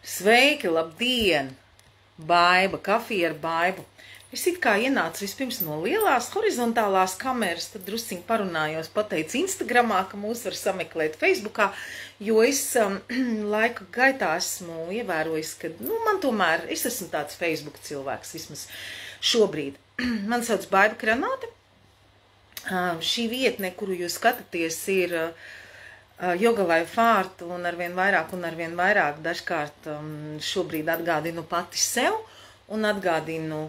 Sveiki, labdien! Baiba, kafija ar Baibu. Es it kā ienācu vispirms no lielās horizontālās kameras, tad drusciņi parunājos, pateicu Instagramā, ka mūs var sameklēt Facebookā, jo es laika gaitā esmu ievērojis, ka, man tomēr, es esmu tāds Facebook cilvēks, vismaz šobrīd. Man sauc Baiba Kranāte. Šī vietne, kuru jūs skatāties, ir Yoga Life Art, un arvien vairāk dažkārt šobrīd atgādinu pati sev un atgādinu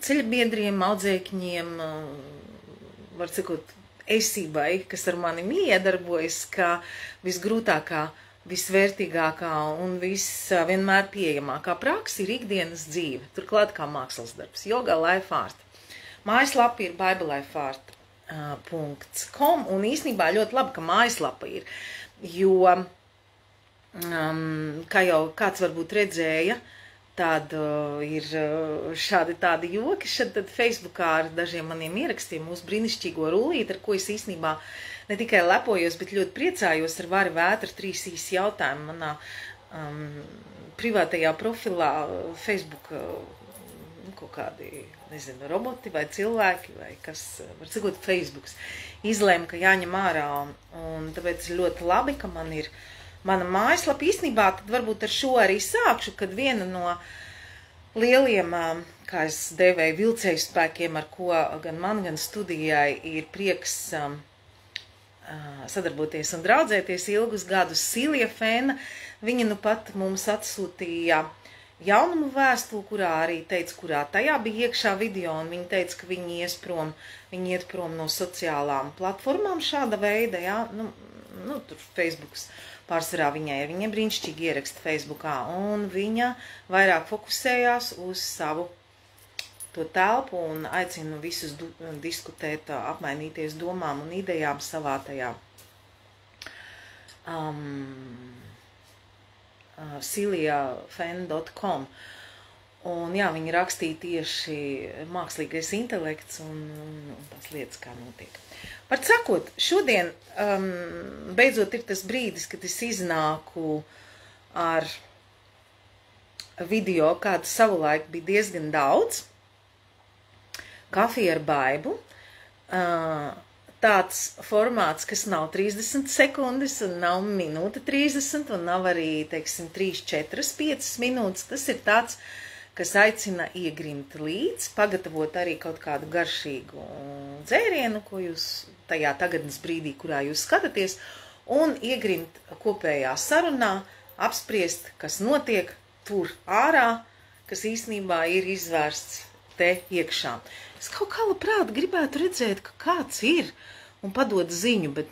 ceļabiedriem, audzēkņiem, var sakot, esībai, kas ar mani iedarbojas, ka visgrūtākā, visvērtīgākā un vienmēr pieejamākā praksa ir ikdienas dzīve, turklāt kā mākslas darbs, Yoga Life Art. Mājaslapa ir baibalife.art. Un īstenībā ļoti labi, ka mājaslapa ir, jo, kā jau kāds varbūt redzēja, tad ir tādi joki šad Facebookā ar dažiem maniem ierakstiem, mūsu brīnišķīgo rullīti, ar ko es īstenībā ne tikai lepojos, bet ļoti priecājos ar Vari Vētra 3 īsi jautājumu manā privātajā profilā Facebook kaut kādi, nezinu, roboti vai cilvēki, vai kas, var sakot, Facebooks, izlēma, ka jāņem ārā, un tāpēc ļoti labi, ka man ir mana mājaslapa. Īstenībā tad varbūt ar šo arī sākšu, kad viena no lieliem, kā es devēju, vilcēju spēkiem, ar ko gan man, gan studijai ir prieks sadarboties un draudzēties ilgus gadus, Silija Fēna, viņa nu pat mums atsūtīja jaunumu vēstuli, kurā arī teica, kurā tajā bija iekšā video, un viņa teica, ka viņi iet prom no sociālām platformām šāda veida, jā, tur Facebooks pārsvarā viņai ir, viņa brīnišķīgi ieraksta Facebookā, un viņa vairāk fokusējās uz savu to telpu un aicinu visus diskutēt, apmainīties domām un idejām savā tajā silijafan.com. Un jā, viņi rakstīja tieši mākslīgais intelekts un tās lietas, kā notiek. Var sakot, šodien beidzot ir tas brīdis, kad es iznāku ar video, kādu savulaik bija diezgan daudz. Kafija ar Baibu. Tāds formāts, kas nav 30 sekundes un nav minūte 30 un nav arī, teiksim, 3, 4, 5 minūtes. Tas ir tāds, kas aicina iegrimt līdz, pagatavot arī kaut kādu garšīgu dzērienu, ko jūs tajā tagadnes brīdī, kurā jūs skatāties, un iegrimt kopējā sarunā, apspriest, kas notiek tur ārā, kas īstenībā ir izvērsts te iekšā. Es kaut kā labprāt gribētu redzēt, ka kāds ir un padod ziņu, bet,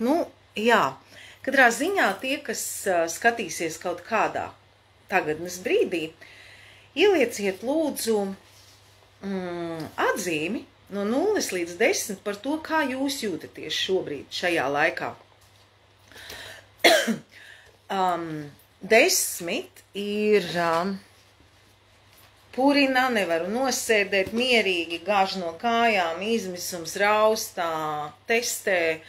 jā, katrā ziņā tie, kas skatīsies kaut kādā tagadnes brīdī, ielieciet lūdzu atzīmi no 0 līdz 10 par to, kā jūs jūtaties šobrīd šajā laikā. 10 ir purina, nevaru nosēdēt, mierīgi, gāž no kājām, izmisums, raustā, testē,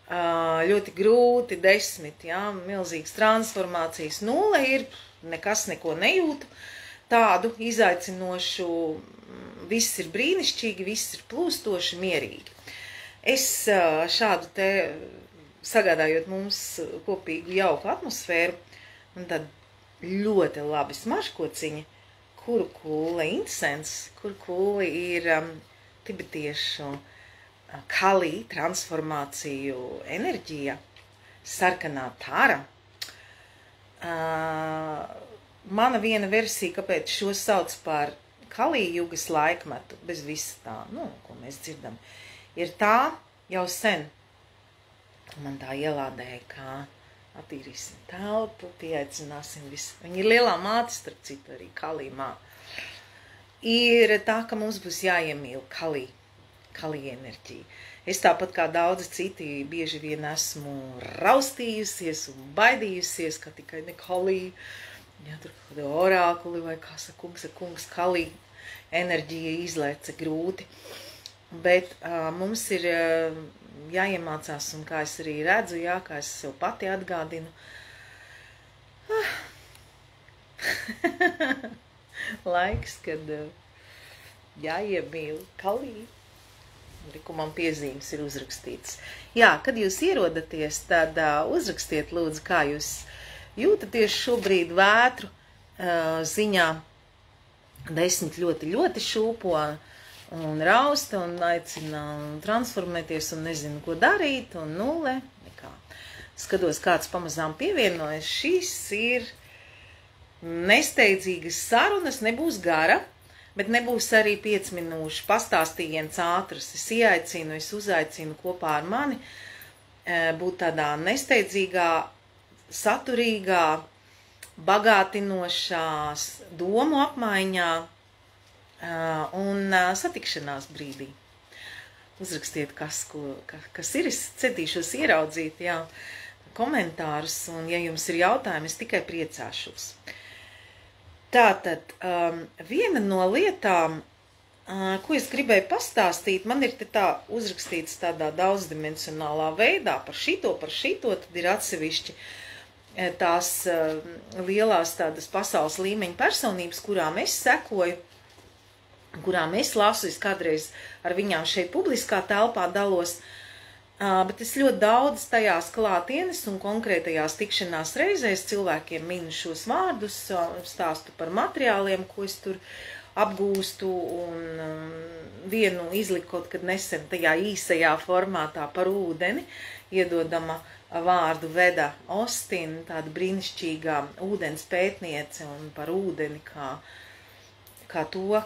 ļoti grūti, 10, jā, milzīgas transformācijas. 0 ir, nekas neko nejūtu, tādu izaicinošu, viss ir brīnišķīgi, viss ir plūstoši, mierīgi. Es šādu te, sagādājot mums kopīgu jauku atmosfēru, un tad ļoti labi smaržkociņi, kuru kūle incens, kuru kūle ir tibetiešu kalī transformāciju enerģija, sarkanā tāra. Mana viena versija, kāpēc šo sauc par kalī jugas laikmetu, bez visa tā, ko mēs dzirdam, ir tā jau sen. Man tā ielādēja, kā attīrīsim telpu, pieaicināsim visu. Viņa ir lielā māte, starp citu arī kalī māte. Ir tā, ka mums būs jāiemīl kalī enerģija. Es tāpat kā daudzi citi bieži vien esmu raustījusies un baidījusies, ka tikai ne kalī, jā, tur kādi orākuli vai kā kungs kalī enerģija izlēca grūti. Bet mums ir jāiemācās, un kā es arī redzu, jā, kā es sev pati atgādinu, laiks, kad jāiemīl kalī. Man piezīmes ir uzrakstītas. Jā, kad jūs ierodaties, tad uzrakstiet lūdzu, kā jūs jūtaties šobrīd vētru ziņā. 10 ļoti šūpo un rausta un aicina transformēties un nezinu, ko darīt, un 0 nekā. Skatos, kāds pamazām pievienojas. Šīs ir nesteidzīgas sarunas, nebūs gara, bet nebūs arī 5 minūšu pastāstījiens ātrs. Es ieaicinu, es uzaicinu kopā ar mani būt tādā nesteidzīgā, saturīgā, bagātinošā domu apmaiņā un satikšanās brīdī. Uzrakstiet, kas ir, es centīšos ieraudzīt, jā, komentārus, un ja jums ir jautājumi, es tikai priecāšos. Tātad, viena no lietām, ko es gribēju pastāstīt, man ir te tā uzrakstīts tādā daudzdimensionālā veidā par šito, tad ir atsevišķi tās lielās tādas pasaules līmeņa personības, kurām es sekoju, kurām es lasu, es kādreiz ar viņām šeit publiskā telpā dalos, bet es ļoti daudz tajās klātienes un konkrētajās tikšanās reizēs cilvēkiem minu šos vārdus, stāstu par materiāliem, ko es tur apgūstu, un vienu izliku kaut kad nesen tajā īsajā formātā par ūdeni, iedodama vārdu Veda Austin, tāda brīnišķīgā ūdens pētniece, un par ūdeni kā to,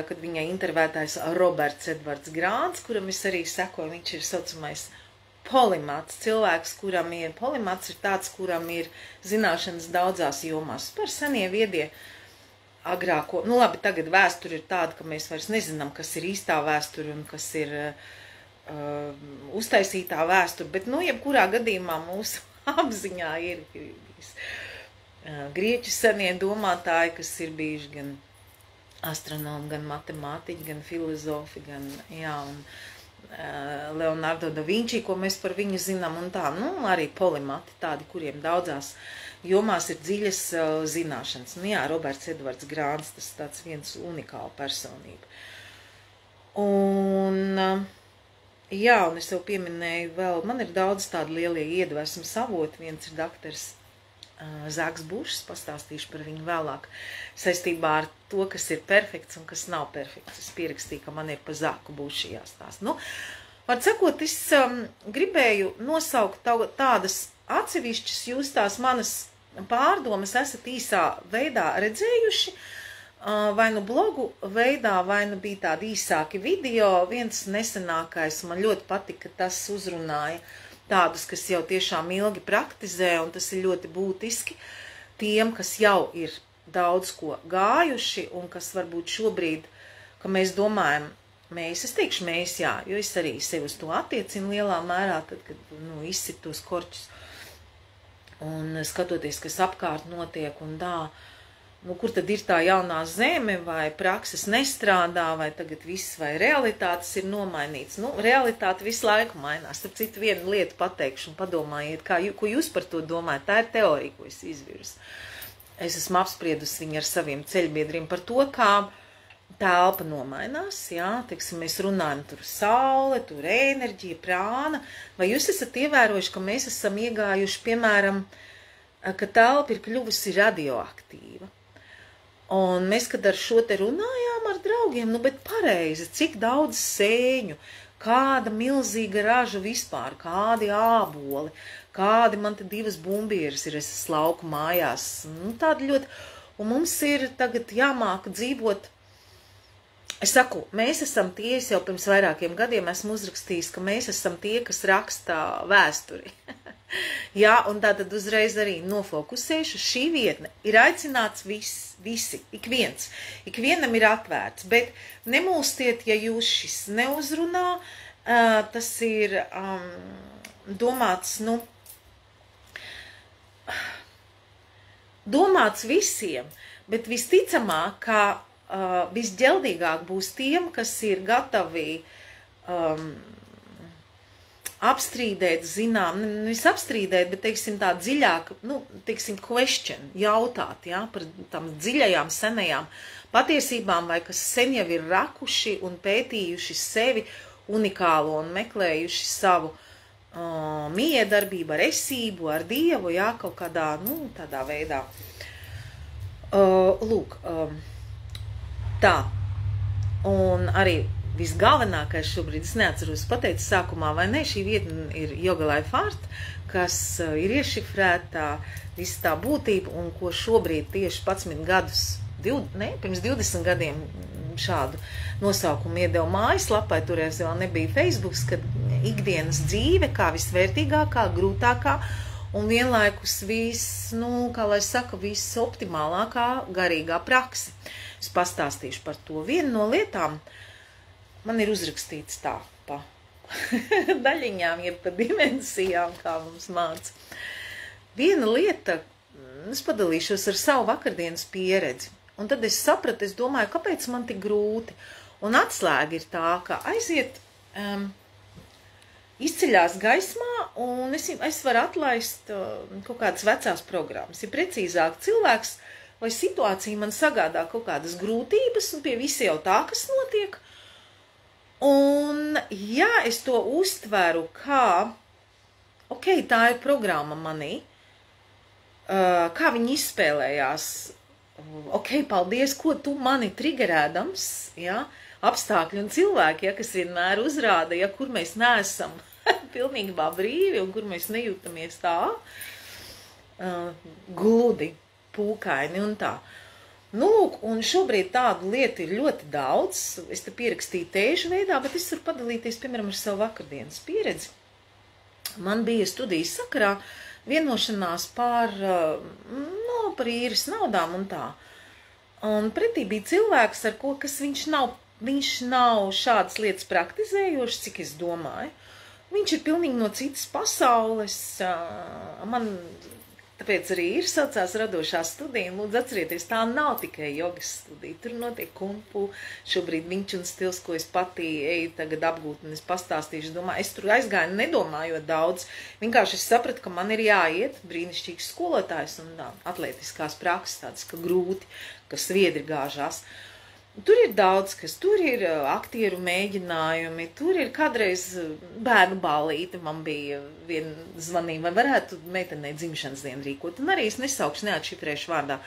kad viņai intervētājs Roberts Edvards Grāns, kuram es arī sekoju, viņš ir saucamais polimats, cilvēks, kuram ir polimats, ir tāds, kuram ir zināšanas daudzās jomās. Par senie viedie agrāko, nu labi, tagad vēsture ir tāda, ka mēs vairs nezinām, kas ir īstā vēsture un kas ir uztaisītā vēsture, bet, nu, jebkurā gadījumā mūsu apziņā ir grieķu senie domātāji, kas ir bijuši gan astronomi, gan matemātiķi, gan filozofi, gan, jā, un Leonardo da Vinci, ko mēs par viņu zinām, un tā, nu, arī polimati, tādi, kuriem daudzās jomās ir dziļas zināšanas. Nu, jā, Roberts Edvards Grāns, tas tāds viens unikāla personība. Un, jā, un es jau pieminēju vēl, man ir daudz tādi lielie iedvesmas avoti, viens ir daktars Zaks Bušs, pastāstīšu par viņu vēlāk, saistībā ar to, kas ir perfekts un kas nav perfekts. Es pierakstīju, ka man ir pa Zaku Buši jāstāst. Nu, var sakot, es gribēju nosaukt tādas atsevišķas, jūs tās manas pārdomas esat īsā veidā redzējuši, vai nu blogu veidā, vai nu bija tādi īsāki video. Viens nesenākais, man ļoti patika, tas uzrunāja tādus, kas jau tiešām ilgi praktizē, un tas ir ļoti būtiski tiem, kas jau ir daudz ko gājuši, un kas varbūt šobrīd, ka mēs domājam, es teikšu mēs, jā, jo es arī sevi uz to attiecinu lielā mērā, tad, kad, nu, izsit tos korķus, un skatoties, kas apkārt notiek, un tā, nu, kur tad ir tā jaunā zeme, vai prakses nestrādā, vai tagad viss, vai realitātes ir nomainīts. Nu, realitāte visu laiku mainās. Starp citu, vienu lietu pateikšu un padomājiet, ko jūs par to domājat. Tā ir teorija, ko es izvirsu. Es esmu apspriedusi viņu ar saviem ceļbiedriem par to, kā telpa nomainās, jā, teiksim, mēs runājam tur saule, tur enerģija, prāna, vai jūs esat ievērojuši, ka mēs esam iegājuši, piemēram, ka telpa ir kļuvusi radioaktīva. Un mēs, kad ar šo te runājām ar draugiem, nu, bet pareizi, cik daudz sēņu, kāda milzīga raža vispār, kādi āboli, kādi man te 2 bumbieras ir, es esmu lauku mājās, nu, tādi ļoti, un mums ir tagad jāmāk dzīvot. Es saku, mēs esam tie, es jau pirms vairākiem gadiem esmu uzrakstījis, ka mēs esam tie, kas raksta vēsturi. Jā, un tātad uzreiz arī nofokusēšu, šī vietne ir aicināts visi, ik viens, ik vienam ir atvērts, bet nemūstiet, ja jūs šis neuzrunā, tas ir domāts, nu, domāts visiem, bet visticamāk, ka visģeldīgāk būs tiem, kas ir gatavi apstrīdēt, zinām, nevis apstrīdēt, bet, teiksim, tā dziļāk, teiksim, question, jautāt, ja, par tām dziļajām, senajām patiesībām, vai kas sen jau ir rakuši un pētījuši sevi unikālo un meklējuši savu miedarbību ar esību, ar Dievu, jā, kaut kādā, tādā veidā. Lūk, tā, un arī visgalvenākais šobrīd, es neatceros, pateicu sākumā, vai ne, šī vieta ir Yoga Life Art, kas ir iešifrētā, visa tā būtība, un ko šobrīd tieši 11 gadus, pirms 20 gadiem šādu nosaukumu iedeva mājaslapai, toreiz vēl nebija Facebooks, kad ikdienas dzīve kā visvērtīgākā, grūtākā, un vienlaikus kā lai saka, visoptimālākā garīgā prakse. Es pastāstīšu par to. Viena no lietām, man ir uzrakstīts tā pa daļiņām, jeb pa dimensijām, kā mums māca. Viena lieta, es padalīšos ar savu vakardienas pieredzi, un tad es sapratu, es domāju, kāpēc man tik grūti. Un atslēga ir tā, ka aiziet izceļās gaismā, un es varu atlaist kaut kādas vecās programmas. Ja precīzāk, cilvēks vai situācija man sagādā kaut kādas grūtības, un pie visi jau tā, kas notiek. Un, ja es to uztveru kā, tā ir programma manī, kā viņi izspēlējās, paldies, ko tu mani trigerēdams, ja, apstākļi un cilvēki, ja, kas vienmēr uzrāda, ja, kur mēs neesam pilnībā brīvi un kur mēs nejūtamies tā gludi, pūkaini un tā. Lūk, un šobrīd tādu lietu ir ļoti daudz. Es te pierakstīju tēžu veidā, bet es varu padalīties, piemēram, ar savu vakardienas pieredzi. Man bija studijas sakarā vienošanās par īres naudām un tā. Un pretī bija cilvēks, ar ko, kas viņš nav šādas lietas praktizējošs, cik es domāju. Viņš ir pilnīgi no citas pasaules. Tāpēc arī ir saucās radošā studija, un lūdzu atcerieties, tā nav tikai jogas studija, tur notiek kumpu, šobrīd viņš un stils, ko es patī eju tagad apgūt, un es pastāstīšu, domāju, es tur aizgāju nedomājot daudz, vienkārši es sapratu, ka man ir jāiet, brīnišķīgs skolotājs un atletiskās prakses tādas, ka grūti, ka sviedri gāžās. Tur ir daudz, kas tur ir aktieru mēģinājumi, tur ir kādreiz bērnu ballīte, man bija viena zvanība, vai varētu meitenei dzimšanas dienu rīkot, un arī es nesaukšu, neatšifrēšu vārdā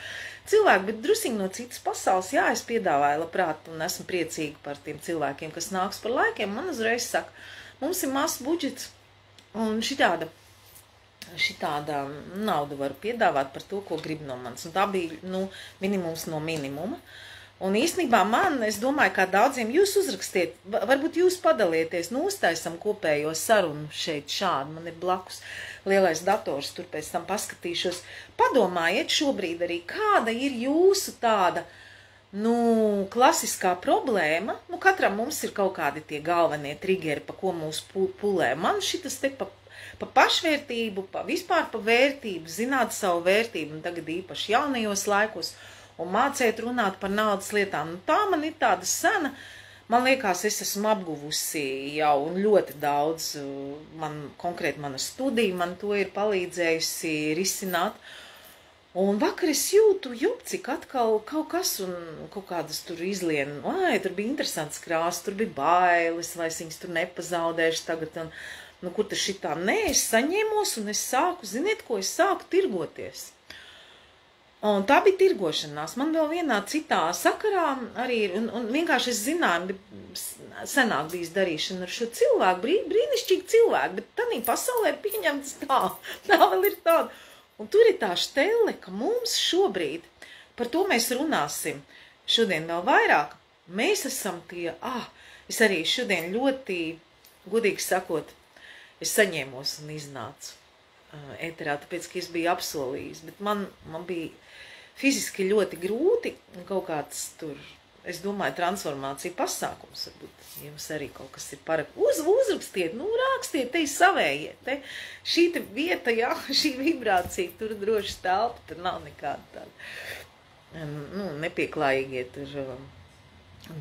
cilvēku, bet drusiņi no citas pasaules, jā, es piedāvāju labprāt, un esmu priecīga par tiem cilvēkiem, kas nāks par laikiem, man uzreiz saka, mums ir mazs budžets, un šitāda naudu varu piedāvāt par to, ko grib no manis, un tā bija, minimums no minimuma. Un īstenībā es domāju, kā daudziem jūs uzrakstiet, varbūt jūs padalieties, uztaisam kopējo sarunu šeit šādi, man ir blakus lielais dators, tur pēc tam paskatīšos. Padomājiet šobrīd arī, kāda ir jūsu tāda, klasiskā problēma, katram mums ir kaut kādi tie galvenie trigeri, pa ko mūs pulē. Man šitas te pa pašvērtību, vispār pa vērtību, zināt savu vērtību, un tagad īpaši jaunajos laikos, un mācēt runāt par naudas lietām. Tā man ir tāda sena, man liekas, es esmu apguvusi jau ļoti daudz, konkrēti mana studija, man to ir palīdzējusi risināt. Un vakar es jūtu, cik atkal kaut kas un kaut kādas tur izlien, tur bija interesants krās, tur bija bailes, vai es viņas tur nepazaudēšu tagad, un kur tas šitā, es saņēmos un es sāku, ziniet, ko es sāku tirgoties. Un tā bija tirgošanās. Man vēl vienā citā sakarā arī ir, un vienkārši es zināju, senāk bijis darīšana ar šo cilvēku, brīnišķīgi cilvēku, bet tādā pasaulē ir pieņemts tā vēl ir tāda. Un tur ir tā štelle, ka mums šobrīd, par to mēs runāsim šodien vēl vairāk, mēs esam tie, es arī šodien ļoti, godīgi sakot, es saņēmos un iznācu ēterā, tāpēc, ka es biju apsolījis, bet man bija fiziski ļoti grūti un kaut kāds tur, es domāju, transformācija pasākums, varbūt jums arī kaut kas ir uzrakstiet, rakstiet, te savējiet, te šī te vieta, jā, šī vibrācija, tur droši telpa, tur nav nekāda tāda, nepieklājīgie tur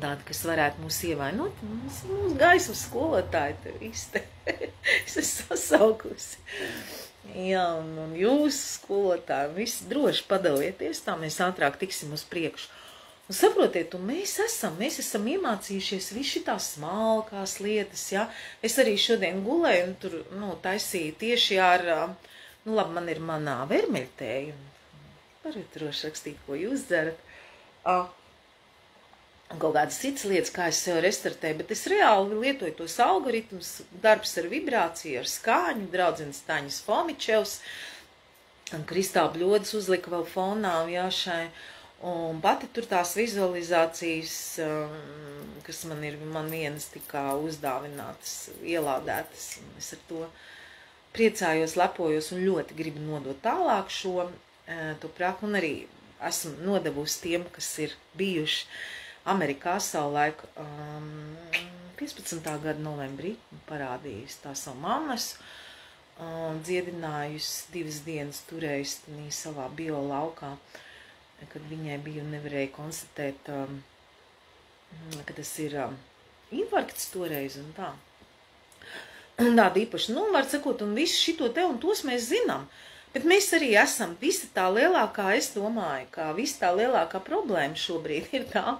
tādi, kas varētu mūs ievainot. Mūsu gaismas skolotāji te visi te. Es esmu sasaukusi. Jā, un jūsu skolotāji visi droši padalieties, tā mēs ātrāk tiksim uz priekšu. Un saprotiet, un mēs esam iemācījušies visu šitās smalkās lietas, ja. Es arī šodien gulēju un tur, taisīju tieši ar, labi, man ir manā vermeļtēja. Varat droši rakstīt, ko jūs dzerat. Kaut kādas citas lietas, kā es sev restartēju, bet es reāli lietoju tos algoritmus, darbs ar vibrāciju, ar skāņu, draudzenes Taņas Fomičevs, un Kristāla Bļodas uzlika vēl fonā, jā, šai. Un pati tur tās vizualizācijas, kas man vienas tikā uzdāvinātas, ielādētas, un es ar to priecājos, lepojos un ļoti gribu nodot tālāk to praku, un arī esmu nodevusi tiem, kas ir bijuši Amerikā savulaik 15. gada novembrī, parādījusi tā savu mammas, dziedinājusi 2 dienas turējusi savā biolaukā, kad viņai bija un nevarēja konstatēt, ka tas ir infarkts toreiz un tā. Un tāda īpaši, var sakot, un visu šito te un tos mēs zinām. Bet mēs arī esam visa tā lielākā, es domāju, ka visa tā lielākā problēma šobrīd ir tā,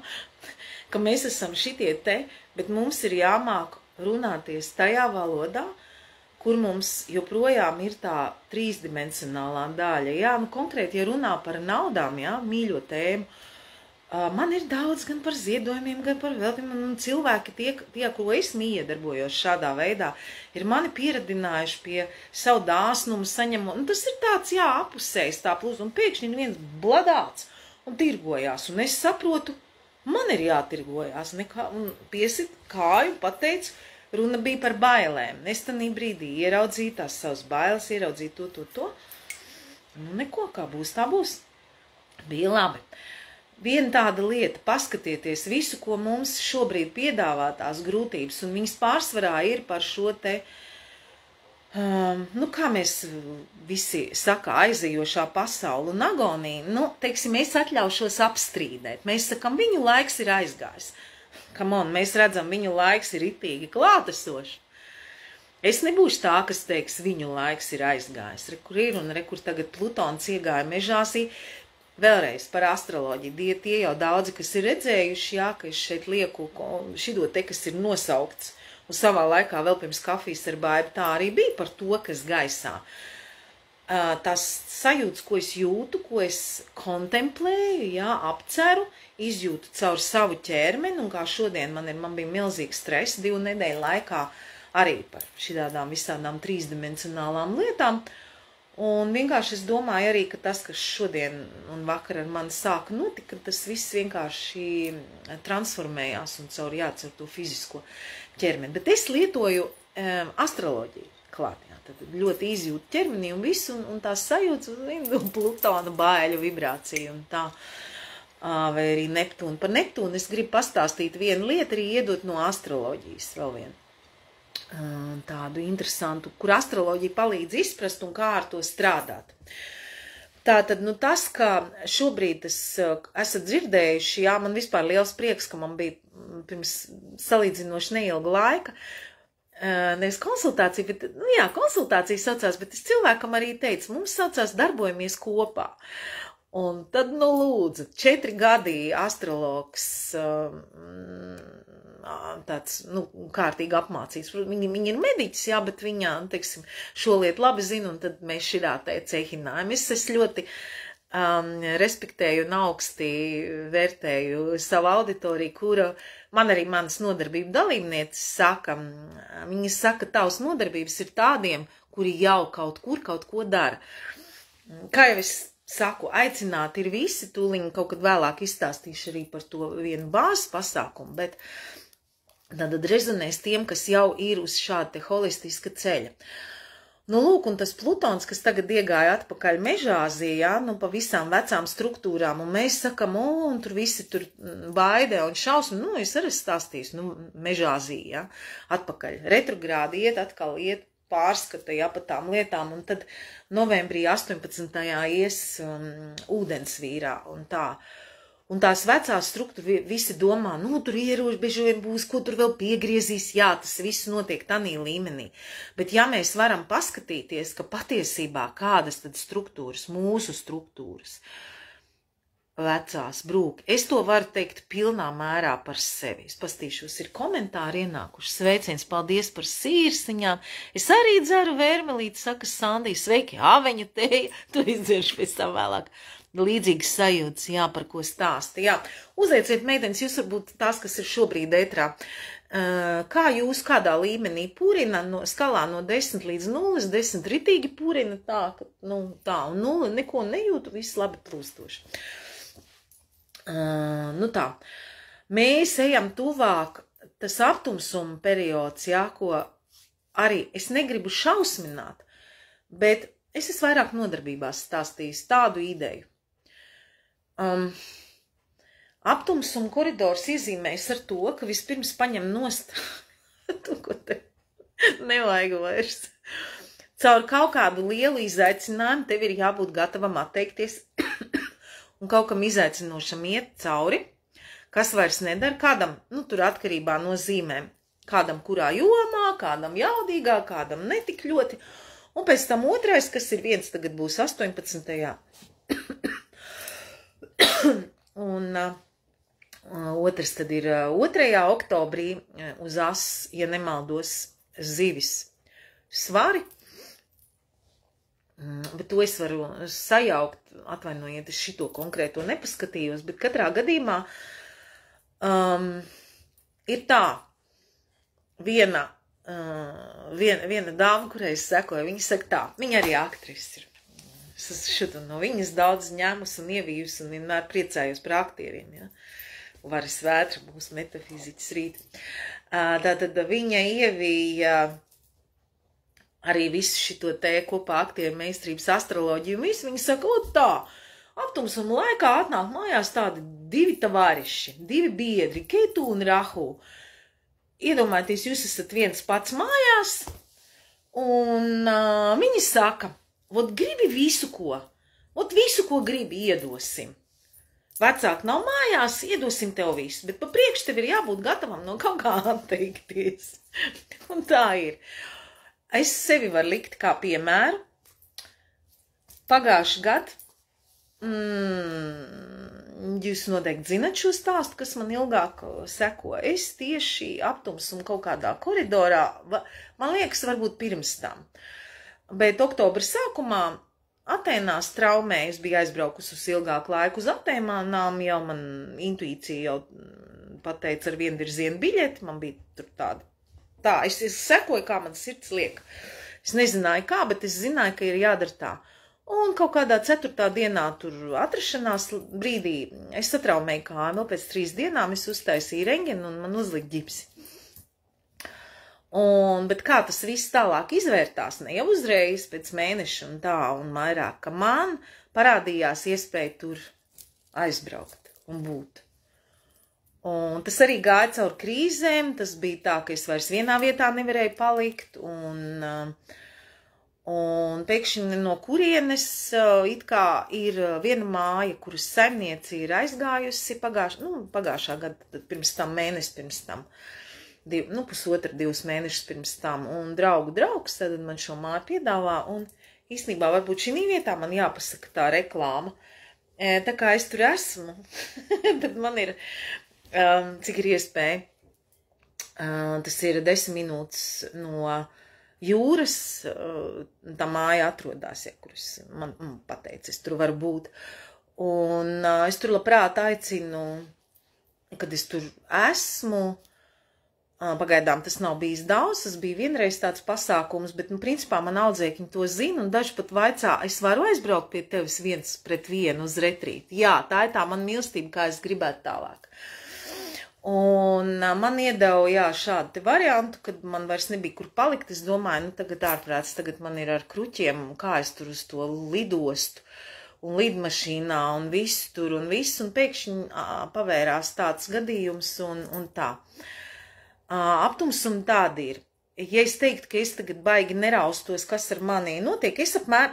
ka mēs esam šitie te, bet mums ir jāmāk runāties tajā valodā, kur mums joprojām ir tā trīsdimensionālā daļa. Jā, konkrēti, ja runā par naudām, jā, mīļo tēmu, man ir daudz gan par ziedojumiem, gan par veltiem, un cilvēki tie, ko es iedarbojos šādā veidā, ir mani pieradinājuši pie savu dāsnumu saņemot, un tas ir tāds, jā, apusējs tā plus, un pēkšņi viens bladāts un tirgojās, un es saprotu, man ir jātirgojās, un piesit kāju, pateicu, runa bija par bailēm. Es tanī brīdī ieraudzīju tās savas bailes, ieraudzīju to. Neko, kā būs, tā būs. Bija labi. Viena tāda lieta, paskatieties visu, ko mums šobrīd piedāvā tās grūtības, un viņas pārsvarā ir par šo te, kā mēs visi saka, aizejošā pasauli un agoniju, teiksim, es atļaušos apstrīdēt. Mēs sakam, viņu laiks ir aizgājis. Mēs redzam, viņu laiks ir itīgi klātesoši. Es nebūšu tā, kas teiks, viņu laiks ir aizgājis. Kur ir un kur tagad Plutons iegāja mežāsī. Vēlreiz par astroloģiju. Tie jau daudzi, kas ir redzējuši, jā, ka es šeit lieku šido te, kas ir nosaukts. Un savā laikā vēl pirms kafijas ar baibu tā arī bija par to, kas gaisā. Tās sajūtas, ko es jūtu, ko es kontemplēju, jā, apceru, izjūtu caur savu ķermeni, un kā šodien man bija milzīgs stress 2 nedēļu laikā arī par šitādām visādām trīsdimensionālām lietām, un vienkārši es domāju arī, ka tas, kas šodien un vakar ar mani sāka notika, tas viss vienkārši transformējās un caur to fizisko ķermeni. Bet es lietoju astroloģiju klāt, jā, tad ļoti izjūtu ķermenī un visu, un tās sajūtas, un Plutona baiļu vibrāciju un tā. Vai arī Neptūnu. Par Neptūnu es gribu pastāstīt vienu lietu, arī iedot no astroloģijas vēl vienu tādu interesantu, kur astroloģija palīdz izprast un kā ar to strādāt. Tātad, tas, ka šobrīd esat dzirdējuši, jā, man vispār liels prieks, ka man bija pirms salīdzinoši neilga laika, nevis konsultācija, bet, konsultācija saucās, bet es cilvēkam arī teicu, mums saucās darbojamies kopā. Un tad, lūdzu, 4 gadi astrologs tāds, kārtīgi apmācīts. Viņi ir mediķis, jā, bet viņa, teiksim, šo lietu labi zina, un tad mēs šitā te cehinājam. Es ļoti respektēju un augsti vērtēju savu auditoriju, kura man arī manas nodarbību dalībnieces saka, viņas saka, tavas nodarbības ir tādiem, kuri jau kaut ko dara. Kā jau es saku, aicināt ir visi, tūliņ kaut kad vēlāk izstāstīšu arī par to vienu bāzes pasākumu, bet tad rezonēs tiem, kas jau ir uz šāda te holistiska ceļa. Lūk, un tas Plutons, kas tagad iegāja atpakaļ Mežāzijā, pa visām vecām struktūrām, un mēs sakam, un tur visi tur baidē un šausmi, es arī stāstīšu, Mežāzijā, atpakaļ retrogrādi atkal iet pārskata, jā, pa tām lietām, un tad novembrī 18. ies ūdensvīrā un tā. Un tās vecās struktūras visi domā, nu, tur ierobežojumi būs, ko tur vēl piegriezīs. Jā, tas viss notiek tādā līmenī. Bet ja mēs varam paskatīties, ka patiesībā kādas tad struktūras, mūsu struktūras, vecās brūk, es to varu teikt pilnā mērā par sevi. Es pastīšos, ir komentāri ienākuši. Sveiciens, paldies par sīrsiņām. Es arī dzeru vērmelīti, saka Sandija. Sveiki, āveņa teja. To izdzeršu pēc tam vēlāk. Līdzīgas sajūtas, jā, par ko stāsta. Jā, uzlieciet, meitenes, jūs varbūt tās, kas ir šobrīd ētrā. Kā jūs kādā līmenī purina skalā no 10 līdz 0, 10 ritīgi purina tā, ka, nu, tā, un 0 neko nejūtu, viss labi plūstoši. Nu tā, mēs ejam tuvāk, tas aptumsuma periods, jā, ko arī es negribu šausmināt, bet es esmu vairāk nodarbībās stāstījis tādu ideju. Aptumsuma koridors iezīmējas ar to, ka vispirms paņem nost to, ko te nevajag vairs. Caur kaut kādu lielu izaicinājumu tev ir jābūt gatavam atteikties un kaut kam izaicinošam iet cauri, kas vairs nedara kādam, nu, tur atkarībā no zīmēm, kādam kurā jomā, kādam jaudīgā, kādam netik ļoti, un pēc tam otrais, kas ir viens, tagad būs 18. Un otrs tad ir 2. oktobrī uz as, ja nemaldos, zivis svari. Bet to es varu sajaukt, atvainojiet, es šito konkrēto nepaskatījos, bet katrā gadījumā ir tā, viena dāma, kurai es sekoju, viņa saka tā, viņa arī aktris ir. Es šito no viņas daudz ņēmus un ievījus un vienmēr priecājos par aktieriem, ja. Varas vētra būs metafiziķis rīt. Tātad viņa ievīja arī visu šito te kopā aktieru meistarības astroloģiju un visu. Viņa saka, o tā, aptumsuma laikā atnāk mājās tādi 2 tavāriši, 2 biedri, Ketu un Rahu. Iedomājieties, jūs esat viens pats mājās un viņi saka, vot gribi visu, ko gribi iedosim. Vecāki nav mājās, iedosim tev visu, bet pa priekš tev ir jābūt gatavam no kaut kā atteikties. Un tā ir. Es sevi varu likt kā piemēru. Pagājuši gadu, jūs noteikti zinat šo stāstu, kas man ilgāk seko. Es tieši aptumsuma kaut kādā koridorā, man liekas, varbūt pirms tam. Bet oktobra sākumā Atēnās traumē, es biju aizbraukusi uz ilgāku laiku uz Atēnām, jau man intuīcija jau pateica ar vienvirzienu biļeti, man bija tur tā, es sekoju, kā man sirds liek. Es nezināju kā, bet es zināju, ka ir jādara tā. Un kaut kādā 4. dienā tur atrašanās brīdī es satraumēju kāju, vēl pēc 3 dienām es uztaisīju rengenu un man uzlika ģipsi. Bet kā tas viss tālāk izvērtās, ne jau uzreiz pēc mēneša un tā un vairāk, ka man parādījās iespēja tur aizbraukt un būt. Un tas arī gāja caur krīzēm, tas bija tā, ka es vairs vienā vietā nevarēju palikt un pēkšņi no kurienes it kā ir viena māja, kuras saimniece ir aizgājusi pagājušā gada, pirms tam mēnesi pirms tam. 1,5–2 mēnešus pirms tam, un draugu draugs tad man šo māju piedāvā, un īstenībā varbūt šī vietā man jāpasaka tā reklāma. Tā kā es tur esmu, tad man ir, cik ir iespēja, tas ir 10 minūtes no jūras, tā māja atrodās, ja, kuras man pateica, es tur varu būt. Un es tur labprāt aicinu, kad es tur esmu, pagaidām tas nav bijis daudz, tas bija vienreiz tāds pasākums, bet, principā man audzēkņi to zina, un daži pat vaicā, es varu aizbraukt pie tevis 1-pret-1 uz retrīti. Jā, tā ir tā man mīlestība, kā es gribētu tālāk. Un man iedeva, jā, šādu te variantu, kad man vairs nebija kur palikt, es domāju, tagad ārprāts, tagad man ir ar kruķiem, kā es tur uz to lidostu, un lidmašīnā, un viss tur, un pēkšņi pavērās tāds gadījums, un tā. Aptumsuma tāda ir. Ja es teiktu, ka es tagad baigi neraustos, kas ar mani notiek,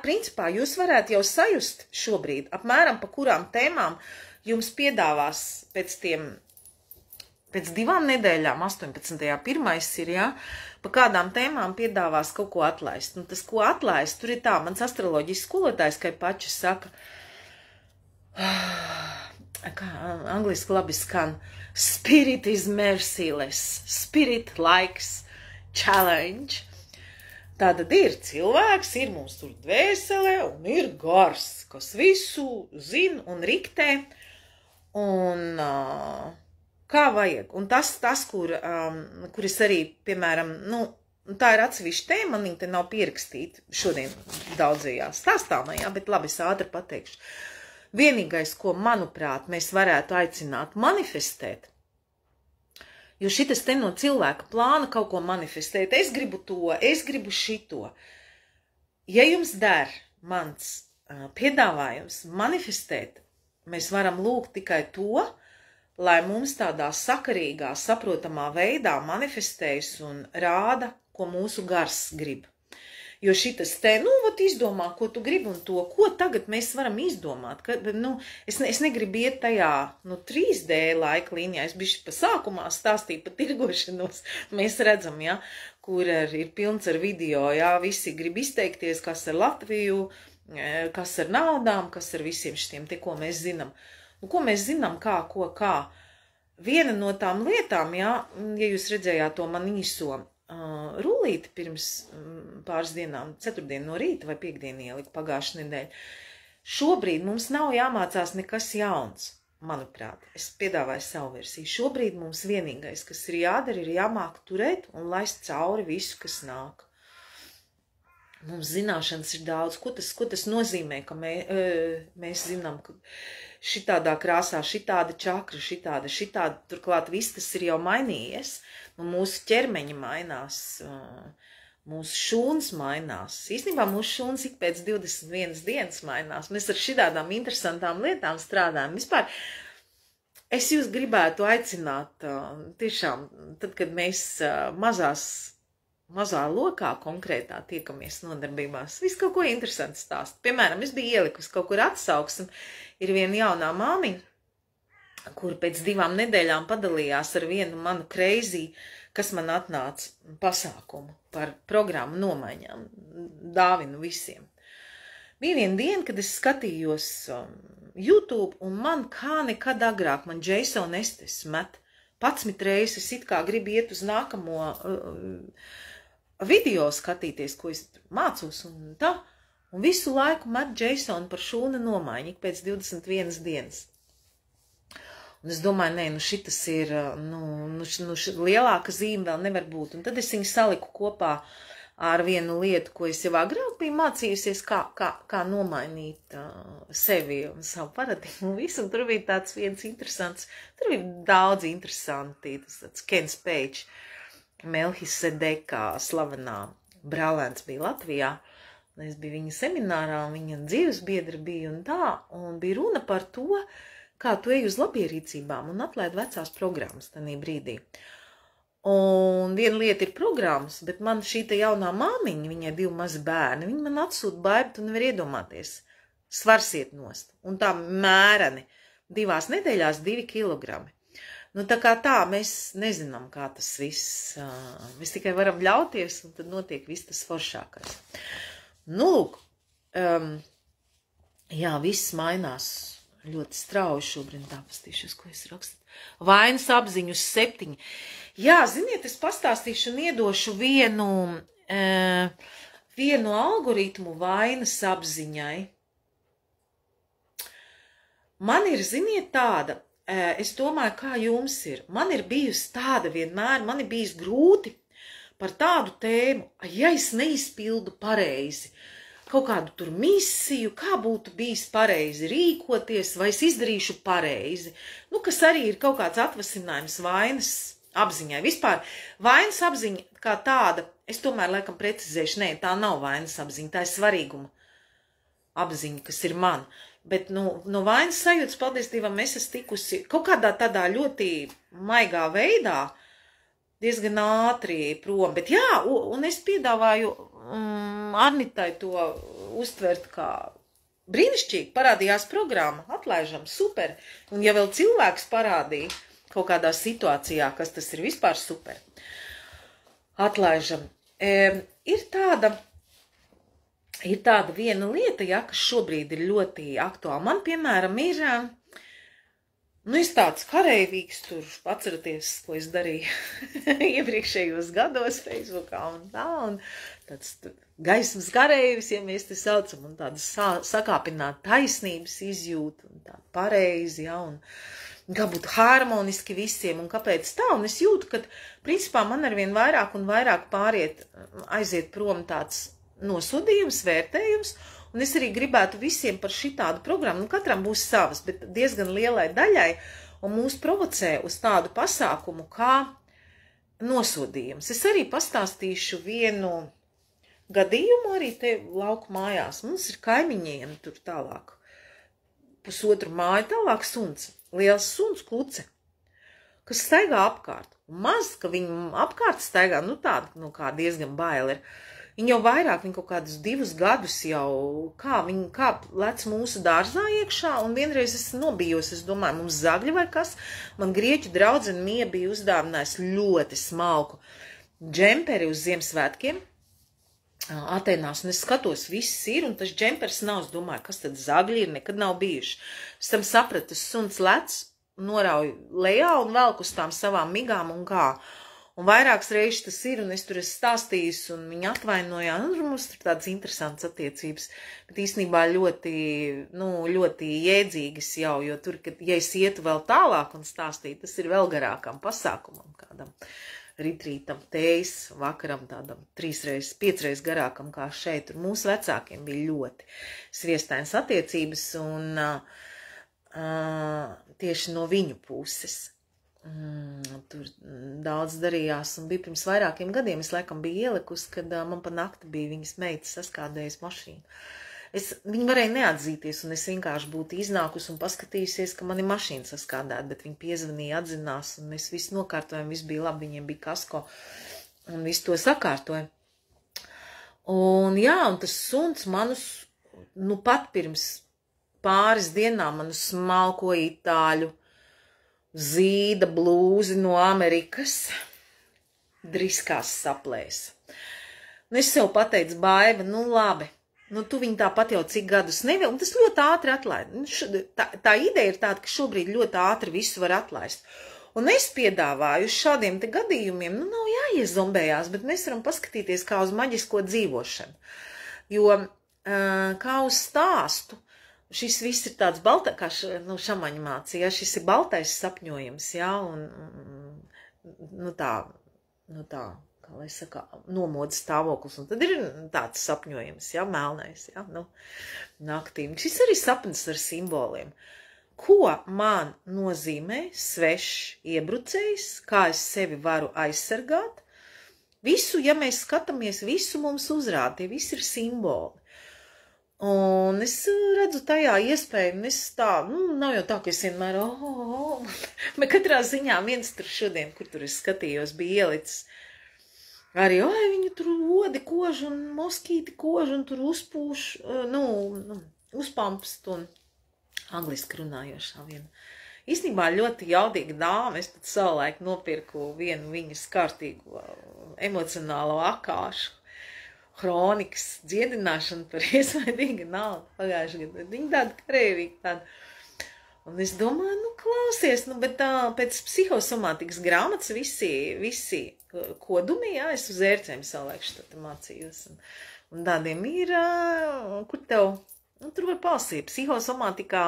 principā jūs varētu jau sajust šobrīd, apmēram pa kurām tēmām jums piedāvās pēc 2 nedēļām, 18. pirmais ir, jā, pa kādām tēmām piedāvās kaut ko atlaist. Un tas, ko atlaist, tur ir tā, mans astroloģijas skolotājs, kā pači saka, kā angliski labi skan, spirit is merciless, spirit likes challenge. Tātad ir cilvēks, ir mums tur dvēselē un ir gars, kas visu zina un riktē. Un kā vajag. Un tas kur es arī, piemēram, tā ir atsevišķa tēma, man viņa te nav pierakstīta šodien daudzajā stāstāmajā, bet labi, es ātri pateikšu. Vienīgais, ko, manuprāt, mēs varētu aicināt manifestēt, jo šitas te no cilvēka plāna kaut ko manifestēt, es gribu to, es gribu šito. Ja jums der mans piedāvājums manifestēt, mēs varam lūgt tikai to, lai mums tādā sakarīgā, saprotamā veidā manifestējas un rāda, ko mūsu gars grib. Jo šitas te, izdomā, ko tu gribi un to, ko tagad mēs varam izdomāt. Es negribu iet tajā, 3D laika līnijā, es bišķi pa sākumā stāstīju pa tirgošanos, mēs redzam, ja, kur ir pilns ar video, ja, visi grib izteikties, kas ar Latviju, kas ar naudām, kas ar visiem šitiem, te, ko mēs zinām. Ko mēs zinām, kā. Viena no tām lietām, ja jūs redzējāt to man īso rullīti pirms pāris dienām, 4. no rīta vai 5. ieliku pagājušajā nedēļā. Šobrīd mums nav jāmācās nekas jauns, manuprāt. Es piedāvāju savu versiju. Šobrīd mums vienīgais, kas ir jādara, ir jāmāk turēt un laist cauri visu, kas nāk. Mums zināšanas ir daudz. Ko tas nozīmē, ka mēs zinām, ka šitādā krāsā, šitāda čakra, šitāda, turklāt viss tas ir jau mainījies, un mūsu ķermeņi mainās, mūsu šūnas mainās. Īstenībā mūsu šūnas ik pēc 21 dienas mainās. Mēs ar šitādām interesantām lietām strādājam. Vispār, es jūs gribētu aicināt, tiešām, tad, kad mēs mazā lokā konkrētā tiekamies nodarbībās, visu kaut ko interesantu stāst. Piemēram, es biju ielikusi kaut kur atsauksmi, ir viena jaunā māmiņa, kur pēc 2 nedēļām padalījās ar vienu manu crazy, kas man atnāca pasākumu par programmu nomaiņām, dāvinu visiem. Bija viena diena, kad es skatījos YouTube, un man kā nekad agrāk, man Jason Estes met 11 reizes, it kā gribu iet uz nākamo video skatīties, ko es mācos un tā, un visu laiku met Jasonu par šūna nomaiņu pēc 21 dienas. Un es domāju, šitas ir, lielāka zīme vēl nevar būt. Un tad es viņu saliku kopā ar vienu lietu, ko es jau agrāk biju mācījusies, kā nomainīt sevi un savu paradigmu. Un tur bija tāds viens interesants, tur bija daudz interesanti, tas Kens Page, Melhisedekā slavenā brālēns bija Latvijā. Es biju viņa seminārā, un viņa dzīvesbiedra bija un tā, un bija runa par to, kā tu ej uz labierīcībām un atlaid vecās programmas tanī brīdī. Un viena lieta ir programmas, bet man šī te jaunā māmiņa, viņai 2 mazi bērni, viņa man atsūta baibu, tu nevar iedomāties. Svars iet nost. Un tā mēreni 2 nedēļās 2 kilogrami. Tā kā tā, mēs nezinām, kā tas viss. Mēs tikai varam ļauties, un tad notiek viss tas foršākais. Lūk, jā, viss mainās ļoti strauji šobrīd, tā pastīšos, ko es rakstu. Vainas apziņu 7. Jā, ziniet, es pastāstīšu un iedošu vienu algoritmu vainas apziņai. Man ir, ziniet, tāda, es domāju, kā jums ir. Man ir bijusi tāda vienmēr, man ir bijis grūti par tādu tēmu, ja es neizpildu pareizi kaut kādu tur misiju, kā būtu bijis pareizi rīkoties, vai es izdarīšu pareizi. Kas arī ir kaut kāds atvasinājums vainas apziņai. Vispār vainas apziņa kā tāda, es tomēr laikam precizēšu, nē, tā nav vainas apziņa, tā ir svarīguma apziņa, kas ir man. Bet no vainas sajūtas, paldies Dievam, es esmu tikusi kaut kādā tādā ļoti maigā veidā, diezgan ātri prom. Bet jā, un es piedāvāju Arnitai to uztvert kā brīnišķīgi, parādījās programma, atlaižam, super. Un ja vēl cilvēks parādīja kaut kādā situācijā, kas tas ir vispār super, atlaižam. Ir tāda viena lieta, ja, kas šobrīd ir ļoti aktuāla. Man, piemēram, ir, es tāds kareivīgs tur, atceraties, ko es darīju iepriekšējos gados Facebookā un tā, un tāds gaismas kareivis, ja mēs te saucam, un tāda sakāpināt taisnības izjūta, un tā pareizi, ja, un kā būt harmoniski visiem, un kāpēc tā, un es jūtu, ka, principā, man arvien vairāk un vairāk aiziet prom tāds nosodījums, vērtējums, un es arī gribētu visiem par šitādu programmu, katram būs savas, bet diezgan lielai daļai, un mūs provocē uz tādu pasākumu kā nosodījums. Es arī pastāstīšu vienu gadījumu arī te lauku mājās. Mums ir kaimiņiem tur tālāk, pusotru māju tālāk suns, liels suns Kluce, kas staigā apkārt. Un maz, ka viņi apkārt staigā, tāda, kā diezgan baila ir. Viņi jau vairāk, viņi kaut kādus 2 gadus jau, kā lec mūsu dārzā iekšā, un vienreiz es nobijos, es domāju, mums zagļi vai kas, man grieķu draudzene Mija bija uzdāvinājusi ļoti smalku džemperi uz Ziemassvētkiem, Atenās, un es skatos, viss ir, un tas džempers nav, es domāju, kas tad zagļi ir, nekad nav bijuši. Es tam sapratu, suns lec, norauj lejā un velk uz tām savām migām un kā. Un vairākas reizes tas ir, un es tur esmu stāstījis, un viņi atvainojās, mums tur tādas interesantas attiecības, bet īstenībā ļoti, ļoti jēdzīgas jau, jo tur, ja es ietu vēl tālāk un stāstītu, tas ir vēl garākam pasākumam kādam. Ritrītam, tējas, vakaram tādam 3 reizes, 5 reizes garākam kā šeit. Tur mūsu vecākiem bija ļoti sviestainas attiecības un tieši no viņu puses. Tur daudz darījās un bija pirms vairākiem gadiem. Es laikam biju ielikusi, kad man pa nakti bija viņas meitas saskādējusi mašīnu. Viņi varēja neatzīties, un es vienkārši būtu iznākusi un paskatījusies, ka man ir mašīna saskādēta, bet viņi piezvanīja, atzinās, un mēs visu nokārtojam, viss bija labi, viņiem bija kasko, un visu to sakārtoja. Un jā, un tas suns manus, pat pirms pāris dienām manu smalko itāļu zīda blūzi no Amerikas driskās saplēsa. Un es sev pateicu, Baiba, labi. Tu viņu tāpat jau cik gadus nevēl, un tas ļoti ātri atlaid. Tā ideja ir tāda, ka šobrīd ļoti ātri visu var atlaist. Un es piedāvāju uz šādiem te gadījumiem, nav jāiezombējās, bet mēs varam paskatīties kā uz maģisko dzīvošanu. Jo, kā uz stāstu, šis viss ir tāds balta, kā šamaņu mācīja, šis ir baltais sapņojums, jā, un tā. Lai saka, nomodas stāvoklis, un tad ir tāds sapņojums, ja, melnais, ja, naktīm. Šis arī sapnis ar simboliem. Ko man nozīmē svešs iebrucējs, kā es sevi varu aizsargāt? Visu, ja mēs skatāmies, visu mums uzrāda, tie visi ir simboli. Un es redzu tajā iespēju, un es tā, nav jau tā, ka es vienmēr, bet katrā ziņā viens tur šodien, kur tur es skatījos, bija ielicis arī, viņu tur odi kož un moskīti kož un tur uzpūš, uzpampst un angliski runājošā viena. Īstenībā ļoti jaudīga dāma, es pat savulaik nopirku vienu viņas kārtīgu emocionālo akāšu, kronikas dziedināšanu par iesvaidīgu naudu pagājuši gadu. Viņa tāda kareivīga tāda. Un es domāju, klausies, bet pēc psihosomātikas grāmatas visi kodumi, jā, es uz ērcēm savulaik štāta mācījos. Un tādiem ir, kur tev, tur var palsīt, psihosomātikā,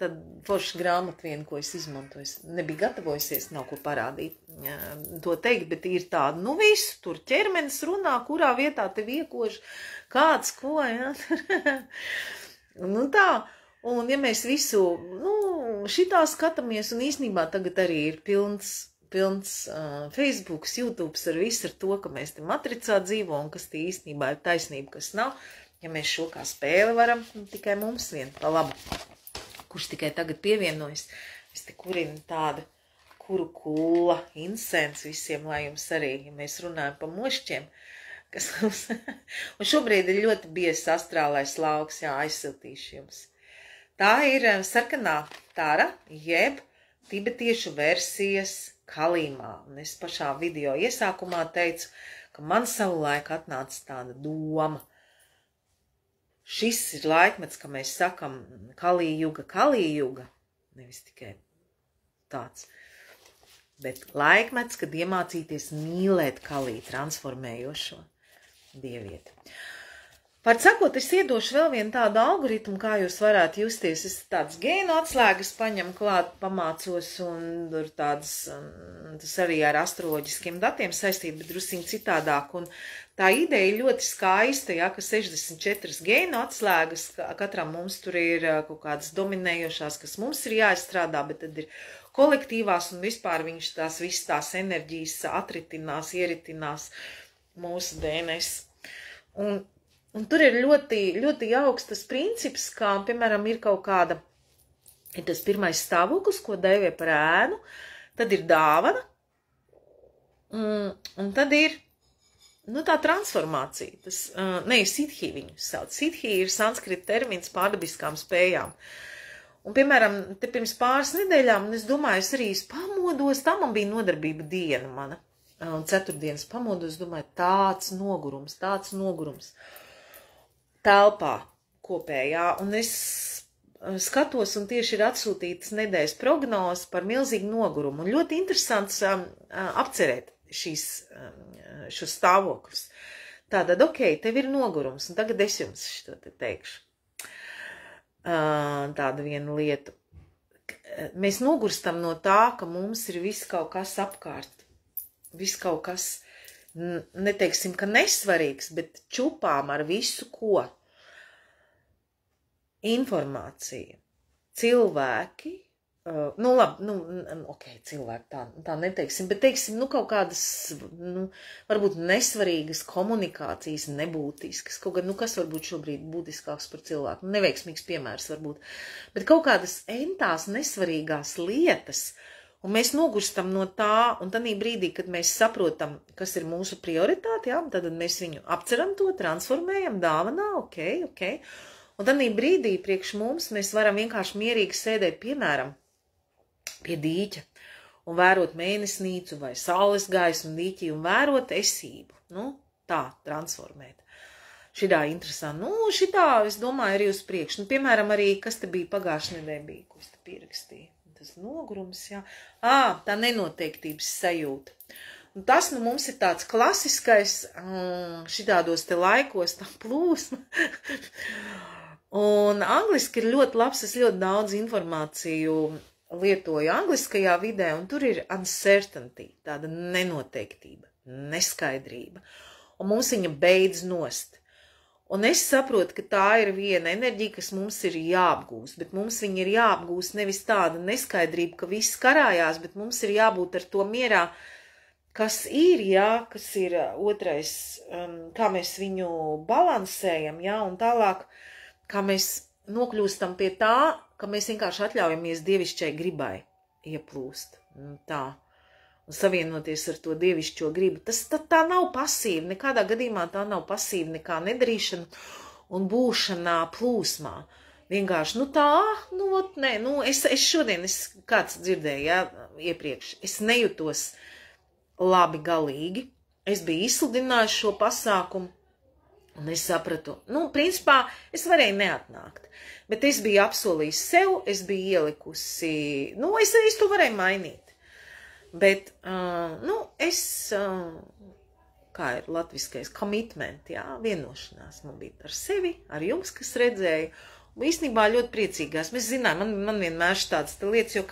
tad forša grāmata viena, ko es izmantoju. Es nebiju gatavojusies, nav ko parādīt to teikt, bet ir tāda, visu, tur ķermenis runā, kurā vietā te viekoši, kāds ko, jā. Tā. Un ja mēs visu, šitā skatāmies, un īstenībā tagad arī ir pilns Facebooks, YouTubes ar visu ar to, ka mēs te matricā dzīvo, un kas te īstenībā ir taisnība, kas nav. Ja mēs šo kā spēli varam, tikai mums vien pa labu, kurš tikai tagad pievienojas. Es te kurinu tādu kurukula, insens visiem, lai jums arī, ja mēs runājam pa mošķiem, kas mums... Un šobrīd ir ļoti biezs astrālais lauks, jā, aizsiltīšu jums. Tā ir sarkanā tara, jeb tibetiešu versijas Kalīmā. Un es pašā video iesākumā teicu, ka man savulaik atnāca tāda doma. Šis ir laikmets, ka mēs sakam Kalījuga, nevis tikai tāds. Bet laikmets, kad iemācīties mīlēt Kalī transformējošo dievieti. Par sakot, es iedošu vēl vienu tādu algoritmu, kā jūs varētu justies. Es tādas gēnu atslēgas paņemu klāt, pamācos, un tur tādas, tas arī ar astroloģiskiem datiem saistīt, bet drusiņ citādāk. Un tā ideja ļoti skaista, ja, ka 64 gēnu atslēgas, katram mums tur ir kaut kādas dominējošās, kas mums ir jāizstrādā, bet tad ir kolektīvās, un vispār viņš visas tās enerģijas atritinās, ieritinās mūsu DNS. Un tur ir ļoti, ļoti augstas princips, kā, piemēram, ir kaut kāda, ir tas pirmais stāvoklis, ko dēvē par ēnu, tad ir dāvana, un tad ir, tā transformācija. Tas, siddhi viņu sauc. Siddhi ir sanskrita termins pārdabiskām spējām. Un, piemēram, te pirms pāris nedēļām, un es domāju, es arī pamodos, tā man bija nodarbība diena mana, un ceturtdienas pamodos, domāju, tāds nogurums. Telpā kopējā, un es skatos, un tieši ir atsūtītas nedēļas prognozes par milzīgu nogurumu. Un ļoti interesants apcerēt šos stāvokļus. Tātad, tev ir nogurums, un tagad es jums šo te teikšu. Tādu vienu lietu. Mēs nogurstam no tā, ka mums ir viss kaut kas apkārt. Viss kaut kas, neteiksim, ka nesvarīgs, bet čupām ar visu ko. Informācija, cilvēki, cilvēki tā neteiksim, bet teiksim, kaut kādas, varbūt nesvarīgas komunikācijas, nebūtiskas, kaut gan, kas varbūt šobrīd būtiskāks par cilvēku, neveiksmīgs piemērs varbūt, bet kaut kādas entās nesvarīgās lietas, un mēs nogurstam no tā, un tādī brīdī, kad mēs saprotam, kas ir mūsu prioritāte, jā, tad mēs viņu apceram to, transformējam, dāvanā, ok. Un tādī brīdī priekš mums mēs varam vienkārši mierīgi sēdēt, piemēram, pie dīķa un vērot mēnesnīcu vai saules gaismu dīķī un vērot esību. Tā transformēt. Šitā interesanti. Šitā, es domāju, arī uz priekšu. Piemēram, arī, kas te bija pagājušajā nedēļā bija, ko es te pierakstīju. Tas nogurums, jā. Tā nenoteiktības sajūta. Un tas, mums ir tāds klasiskais, šitādos te laikos, tā plūsma. Un angliski ir ļoti labs, es ļoti daudz informāciju lietoju angliskajā vidē, un tur ir uncertainty, tāda nenoteiktība, neskaidrība. Un mums viņa beidz nost. Un es saprotu, ka tā ir viena enerģija, kas mums ir jāapgūst, bet mums viņa ir jāapgūst nevis tāda neskaidrība, ka viss karājās, bet mums ir jābūt ar to mierā, kas ir, jā, kas ir otrais, kā mēs viņu balansējam, jā, un tālāk, kā mēs nokļūstam pie tā, ka mēs vienkārši atļaujamies dievišķai gribai ieplūst, tā, un savienoties ar to dievišķo gribu. Tā nav pasīva, nekādā gadījumā tā nav pasīva, nekā nedarīšana un būšanā plūsmā. Vienkārši, es šodien, kāds dzirdēja, jā, iepriekš, es nejutos labi galīgi, es biju izsludinājusi šo pasākumu, un es sapratu, principā, es varēju neatnākt, bet es biju apsolījis sev, es biju ielikusi, es to varēju mainīt, bet, kā ir latviskais commitment, jā, vienošanās man bija ar sevi, ar jums, kas redzēju, un īstenībā ļoti priecīgās, mēs zinām, man vienmēr tādas lietas, jo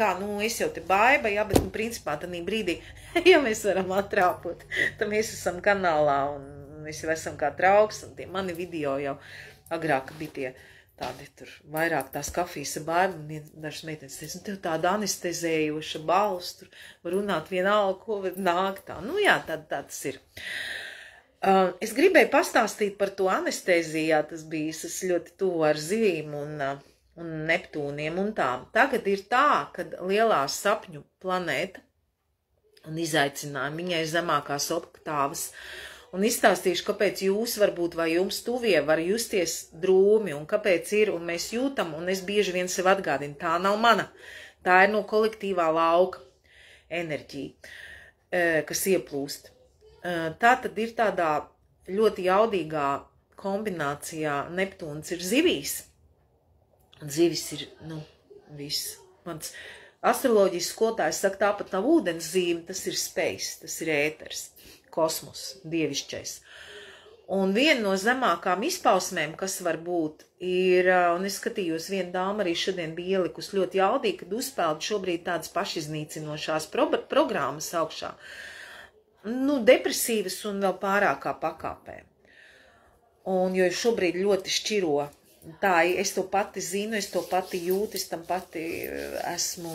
es jau te baiba, jā, bet, principā, tādī brīdī, ja mēs varam atrāpot, tad mēs esam kanālā, un mēs jau esam kā draugs, un tie mani video jau agrāk bija tie tādi tur vairāk tās kafijas ar baibu, un dažas meitenes teica, tev tāda anestezējoša balss, tur var runāt vienalga, ko nāk tā. Jā, tāds ir. Es gribēju pastāstīt par to anestēzijā, tas bija ļoti tuvu ar zivīm un Neptūniem un tā. Tagad ir tā, kad lielā sapņu planēta un izaicinājumi, viņai zemākās oktāvas, un izstāstīšu, kāpēc jūs varbūt vai jums tuvie var justies drūmi, un kāpēc ir, un mēs jūtam, un es bieži vien sev atgādinu, tā nav mana, tā ir no kolektīvā lauka enerģija, kas ieplūst. Tā tad ir tādā ļoti jaudīgā kombinācijā. Neptūns ir zivīs, un zivis ir, viss. Mans astroloģijas skolotājs saka, tāpat nav ūdens zīme, tas ir space, tas ir ēters, kosmos, dievišķais. Un viena no zemākām izpausmēm, kas var būt, ir, un es skatījos, viena dāma arī šodien bija ielikus ļoti jaudīgi, kad uzpeld šobrīd tādas pašiznīcinošās programmas augšā. Depresīvas un vēl pārākā pakāpē. Un jo šobrīd ļoti šķiro, tā, es to pati zinu, es to pati jūtu, es tam pati esmu,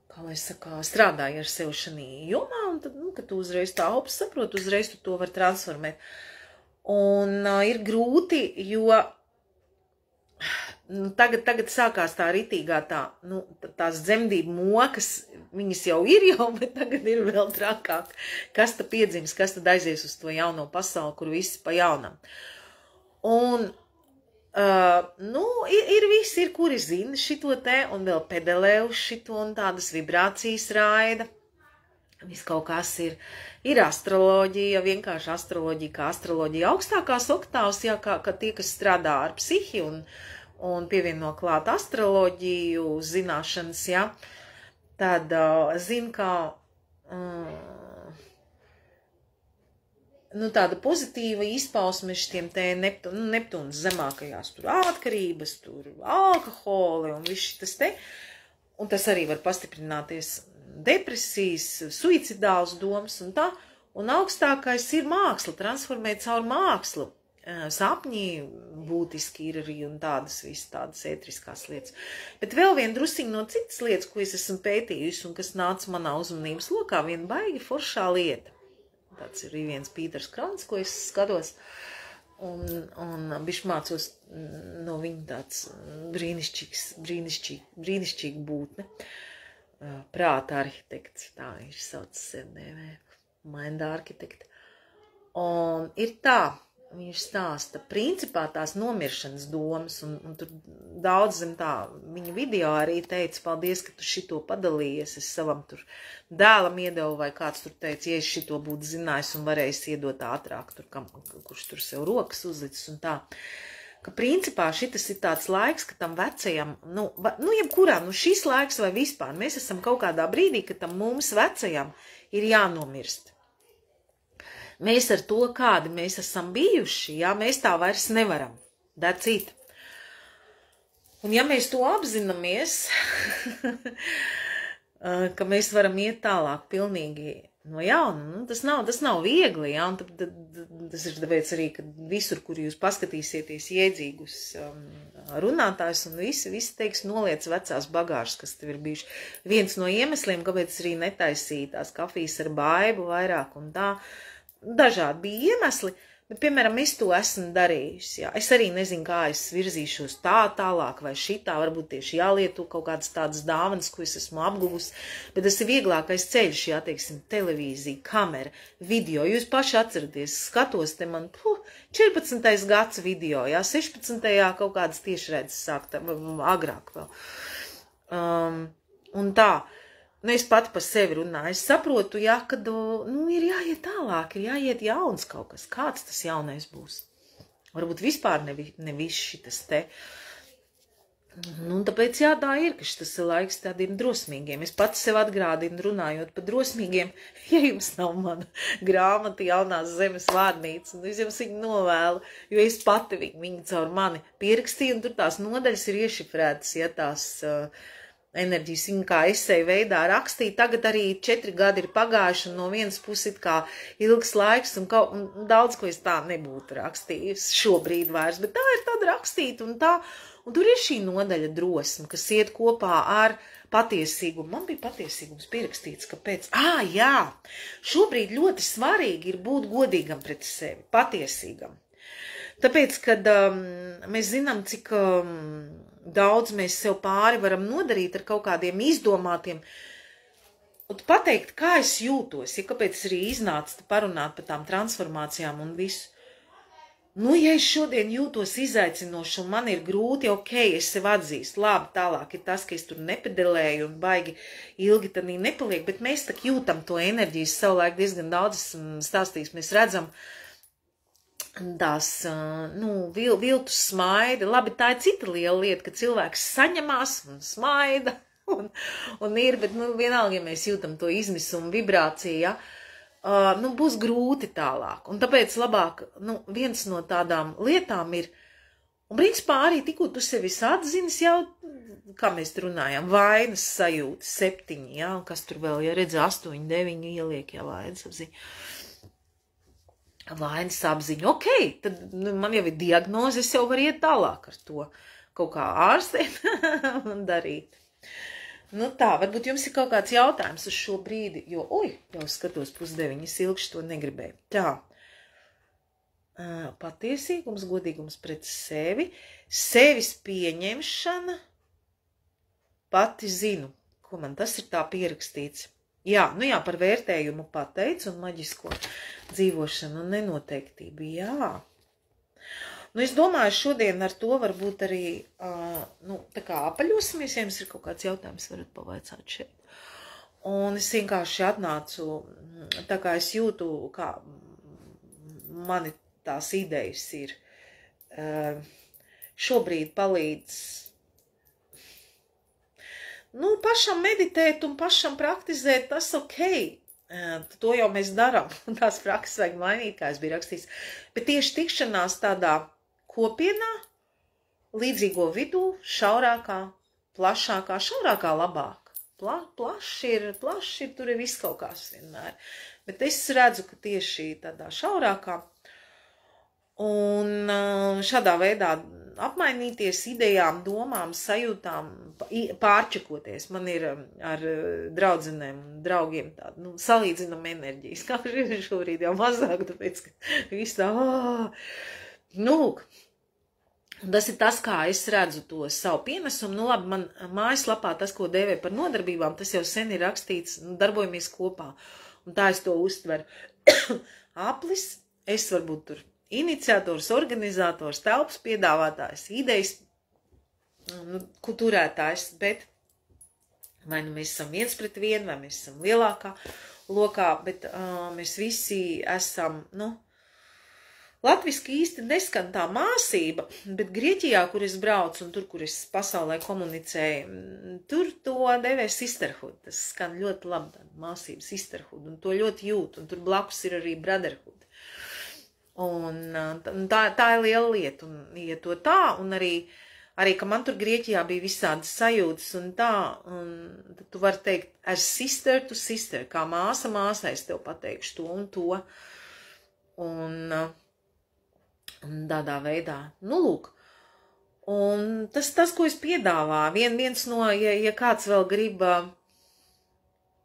kā lai saka, strādāju ar sevi šanī jomā, un tad, kad tu uzreiz tā saproti, uzreiz tu to var transformēt. Un ir grūti, jo tagad sākās tā ritīgā tās dzemdību mokas, viņas jau ir, bet tagad ir vēl trakāk. Kas tad piedzims, kas tad aizies uz to jauno pasauli, kur visi pa jaunam. Un, ir visi, ir, kuri zina šito te, un vēl pedelē uz šito, un tādas vibrācijas raida. Viss kaut kas ir. Ir astroloģija, vienkārši astroloģija, kā astroloģija augstākās oktāvs, jā, kā tie, kas strādā ar psihi un pievieno klāt astroloģiju zināšanas, jā, tad zin, kā tāda pozitīva izpausme šitiem te Neptūnas zemākajās, tur atkarības, tur alkoholi un viss šitas te, un tas arī var pastiprināties depresijas, suicidāls domas un tā, un augstākais ir māksla, transformēt caur mākslu. Sapņi būtiski ir arī un tādas visas tādas ētriskās lietas. Bet vēl viena drusiņa no citas lietas, ko es esmu pētījusi un kas nāca manā uzmanības lokā, viena baigi foršā lieta. Tāds ir viens Pīters Krants, ko es skatos, un bišķi mācos no viņa tāds brīnišķīga būtne. Prāta arhitekts, tā viņš sauc sevi, mind architect. Un ir tā, viņš stāsta, principā tās nomiršanas domas, un tur daudz zem tā, viņa video arī teica, paldies, ka tu šito padalījies, es savam tur dēlam iedevu, vai kāds tur teica, ja es šito būtu zinājis un varējis iedot ātrāk, tur, kurš tur sev rokas uzlicis un tā. Ka principā šitas ir tāds laiks, ka tam vecajam, jebkurā, šis laiks vai vispār, mēs esam kaut kādā brīdī, ka tam mums vecajam ir jānomirst. Mēs ar to, kādi mēs esam bijuši, mēs tā vairs nevaram. That's it. Un ja mēs to apzināmies, ka mēs varam iet tālāk pilnīgi no jauna, tas nav viegli, un tas ir tāpēc arī, ka visur, kur jūs paskatīsieties iedzīgus runātājus, un visi teiks, noliec vecās bagāžas, kas tev ir bijuši. Viens no iemesliem, kāpēc arī netaisīja tās kafijas ar baibu vairāk un tā, dažādi bija iemesli, bet, piemēram, es to esmu darījusi, jā. Es arī nezinu, kā es virzīšos tālāk vai šitā, varbūt tieši jālieto kaut kādas tādas dāvanas, ko es esmu apguvusi, bet tas ir vieglākais ceļš, jā, teiksim, televīzija, kamera, video, jūs paši atceraties, skatos te man, 14. gads video, jā, 16. kaut kādas tiešredzes sākt, agrāk vēl. Un tā. Es pati par sevi runāju, es saprotu, kad ir jāiet tālāk, ir jāiet jauns kaut kas, kāds tas jaunais būs. Varbūt vispār ne viss šitas te. Tāpēc tā ir, ka šitas ir laiks tādiem drosmīgiem. Es pati sev atgrādinu runājot par drosmīgiem, ja jums nav mana grāmata jaunās zemes vārnīca, un es jums viņu novēlu, jo es pati viņu caur mani pierakstīju, un tur tās nodaļas ir iešifrētas, ja tās enerģijas viņa kā esēja veidā rakstīja. Tagad arī 4 gadi ir pagājuši, un no vienas puses kā ilgs laiks, un daudz, ko es tā nebūtu rakstījusi šobrīd vairs, bet tā ir tāda rakstīta, un tā, un tur ir šī nodaļa drosme, kas iet kopā ar patiesīgumu. Man bija patiesīgums pierakstīts, kāpēc? Jā, šobrīd ļoti svarīgi ir būt godīgam pret sevi, patiesīgam. Tāpēc, kad mēs zinām, cik daudz mēs sev pāri varam nodarīt ar kaut kādiem izdomātiem, Un pateikt, kā es jūtos, ja kāpēc arī iznāca parunāt par tām transformācijām un visu. Nu, ja es šodien jūtos izaicinoši un man ir grūti, ok, es sev atzīstu, labi, tālāk ir tas, ka es tur nepedelēju un baigi ilgi tanī nepaliek, bet mēs tak jūtam to enerģiju, savulaik diezgan daudz stāstījis, mēs redzam tās, viltus smaida, labi, tā ir cita liela lieta, ka cilvēks saņemās un smaida un ir, bet, vienalga, ja mēs jūtam to izmisumu, vibrāciju, ja, būs grūti tālāk. Un tāpēc labāk, viens no tādām lietām ir, un principā arī tikko tu sevis atzinis jau, kā mēs runājam, vainas sajūta 7, ja, un kas tur vēl, ja redz 8, 9 ieliek, ja vainas apziņa. Vainas apziņa, ok, tad man jau ir diagnoze, es jau varu iet tālāk ar to kaut kā ārstēt un darīt. Tā, varbūt jums ir kaut kāds jautājums uz šo brīdi, jo, jau skatos 8:30, ilgši to negribēju. Tā, patiesīgums, godīgums pret sevi, sevis pieņemšana, pati zinu, ko man tas ir tā pierakstīts. Jā, par vērtējumu pateicu un maģisko dzīvošanu un nenoteiktību, jā. Es domāju, šodien ar to varbūt arī, tā kā apaļosimies, ja jums ir kaut kāds jautājums, varat pavaicāt šeit. Un es vienkārši atnācu, tā kā es jūtu, kā mani tās idejas ir, šobrīd palīdz, pašam meditēt un pašam praktizēt, tas ok. To jau mēs darām, un tās prakses vajag mainīt, kā es biju rakstījis. Bet tieši tikšanās tādā kopienā, līdzīgo vidū, šaurākā, plašākā, šaurākā labāk. Plaši ir, tur ir viss kaut kās vienmēr. Bet es redzu, ka tieši tādā šaurākā un šādā veidā apmainīties idejām, domām, sajūtām, pārčakoties. Man ir ar draudzenēm un draugiem tāda, salīdzinam enerģijas. Kā šobrīd jau mazāk, tāpēc, ka viss tā, tas ir tas, kā es redzu to savu pienesumu. Labi, man mājaslapā tas, ko dēvē par nodarbībām, tas jau sen ir rakstīts, darbojamies kopā. Un tā es to uztveru. Aplis, es varbūt tur iniciators, organizators, telpas piedāvātājs, idejas, turētājs, bet vai mēs esam 1:1, vai mēs esam lielākā lokā, bet mēs visi esam, latviski īsti neskan tā māsība, bet Grieķijā, kur es braucu un tur, kur es pasaulē komunicēju, tur to devē sisterhood. Tas skan ļoti labi, māsība, sisterhood, un to ļoti jūt, un tur blakus ir arī brotherhood. Un tā ir liela lieta, un ja to tā, un arī, ka man tur Grieķijā bija visādas sajūtas, un tā, un tad tu vari teikt, as sister to sister, kā māsa māsai, es tev pateikšu to un to, un tādā veidā, lūk. Un tas, ko es piedāvāju, viens no, ja kāds vēl grib,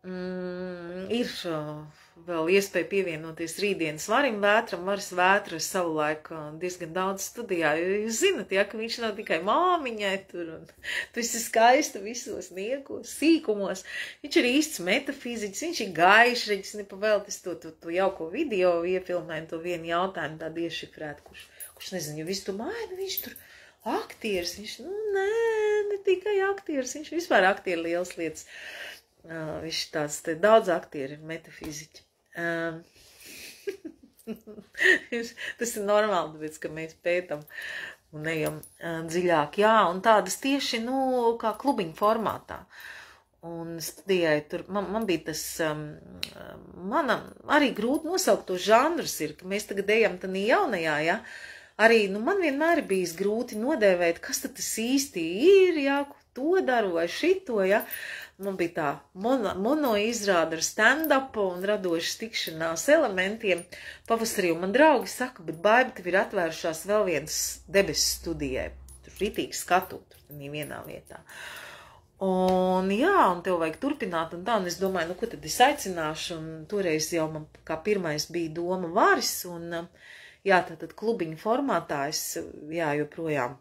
ir vēl iespēja pievienoties rītdienas varim vētram, varas vētra savulaik diezgan daudz studijā, jo jūs zinat, ja, ka viņš nav tikai māmiņai tur, un tu esi skaista visos niekos, sīkumos, viņš ir īsts metafiziķis, viņš ir gaišreģis, nepavēltis to jauko video iefilmēju, to vienu jautājumu tādu iešifrēt, kurš nezinu, jo visu to maina, viņš tur aktieris, viņš, ne tikai aktieris, viņš vispār aktieri lielas lietas, viņš tāds, daudz aktieri ir metafiziķi. Tas ir normāli, tāpēc, ka mēs pētam un ejam dziļāk, jā, un tādas tieši, kā klubiņu formātā. Un studijai tur, man bija tas, man arī grūti nosaukt to žanrus ir, ka mēs tagad ejam tanī jaunajā, ja, arī, man vienmēr ir bijis grūti nodēvēt, kas tad tas īsti ir, ja, to daru vai šito, ja. Man bija tā mono izrāda ar stand-upu un radošas tikšanās elementiem. Pavasarī man draugi saka, bet Baiba, tev ir atvērušās vēl viens debesu studijai. Tur ritīgi skatot, tur vienā vietā. Un jā, un tev vajag turpināt un tā, un es domāju, ko tad es aicināšu, un toreiz jau man kā pirmais bija doma Varis, un jā, tātad klubiņu formātā es, jā, joprojām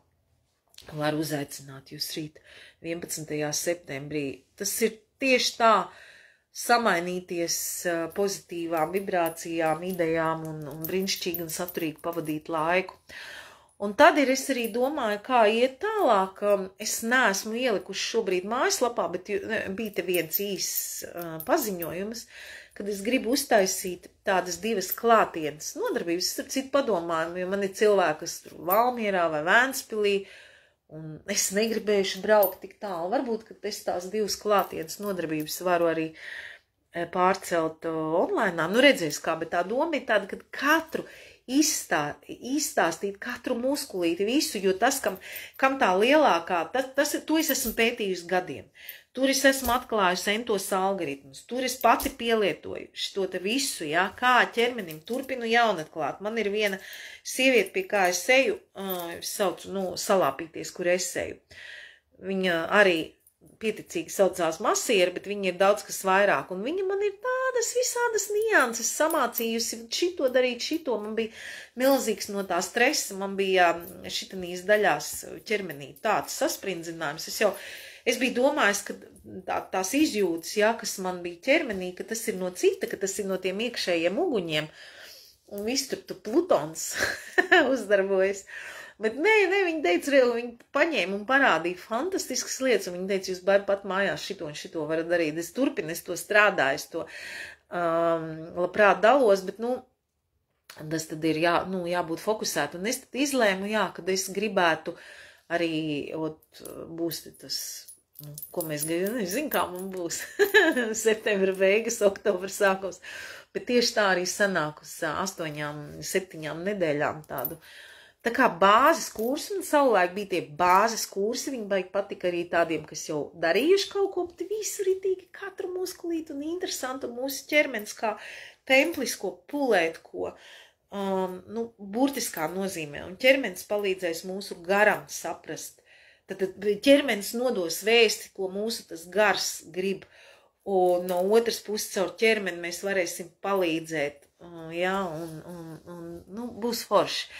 varu uzaicināt jūs rīt 11. septembrī. Tas ir tieši tā, samainīties pozitīvām vibrācijām, idejām un brīnišķīgi un saturīgi pavadīt laiku. Un tad es arī domāju, kā iet tālāk. Es neesmu ielikuši šobrīd mājaslapā, bet bija te viens īss paziņojums, kad es gribu uztaisīt tādas 2 klātienes nodarbības. Es ar citu padomāju, jo man ir cilvēki, kas tur Valmierā vai Vēnspilī, un es negribējuši braukt tik tālu. Varbūt, ka es tās 2 klātienes nodarbības varu arī pārcelt online. Nu, redzēs kā, bet tā doma ir tāda, ka katru izstāstīt katru muskulīti, visu, jo tas, kam tā lielākā, to es esmu pētījusi gadiem. Tur es esmu atklājusi entos algoritmus, tur es pati pielietoju šo te visu, ja, kā ķermenim turpinu jaunatklāt. Man ir viena sieviete, pie kā es eju, es saucu, salāpīties, kur es eju. Viņa arī pieticīgi saucās masieri, bet viņa ir daudz kas vairāk, un viņa man ir tādas visādas nianses samācījusi, šito darīt, šito, man bija milzīgs no tā stresa, man bija šitanīs daļās ķermenī tāds sasprindzinājums, es biju domājis, ka tās izjūtas, ja, kas man bija ķermenī, ka tas ir no cita, ka tas ir no tiem iekšējiem uguņiem, un viss tur Plutons uzdarbojas. Bet nē, viņa teica, viņa paņēma un parādīja fantastiskas lietas, un viņa teica, jūs bērni pat mājās šito un šito varat darīt. Es turpinu, es to strādāju, es to labprāt dalos, bet, tas tad ir jābūt fokusēt. Un es tad izlēmu, kad es gribētu arī, būs tas, ko mēs gribam, nezinu, kā man būs, septembra beigas, oktobra sākums, bet tieši tā arī sanāk uz 8, 7 nedēļām tādu. Tā kā bāzes kursi, un savulaik bija tie bāzes kursi, viņi baigi patika arī tādiem, kas jau darījuši kaut ko, bet visu ritīgi katru muskulītu un interesantu mūsu ķermenis kā templis, ko pulēt, ko, burtiskā nozīmē, un ķermenis palīdzēs mūsu garam saprast. Tad ķermenis nodos vēsti, ko mūsu tas gars grib, un no otras puses caur ķermeni mēs varēsim palīdzēt, būs forši.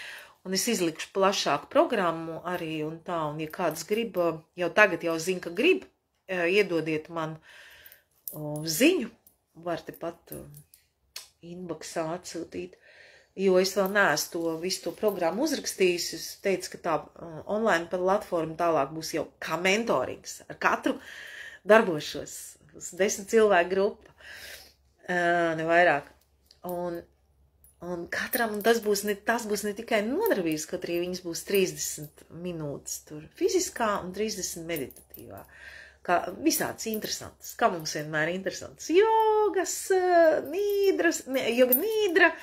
Un es izlikšu plašāku programmu arī un tā, un ja kāds grib, jau tagad jau zina, ka grib, iedodiet man ziņu, var te pat inboxā atsūtīt, jo es vēl neesmu to visu to programmu uzrakstījis, es teicu, ka tā online platforma tālāk būs jau kā mentorings, ar katru darbošos, 10 cilvēku grupa, ne vairāk, un katram, un tas būs ne tikai nodarbības, kaut arī viņas būs 30 minūtes tur fiziskā un 30 meditatīvā. Kā visāds interesants, kā mums vienmēr interesants. Jogas, joga nīdra,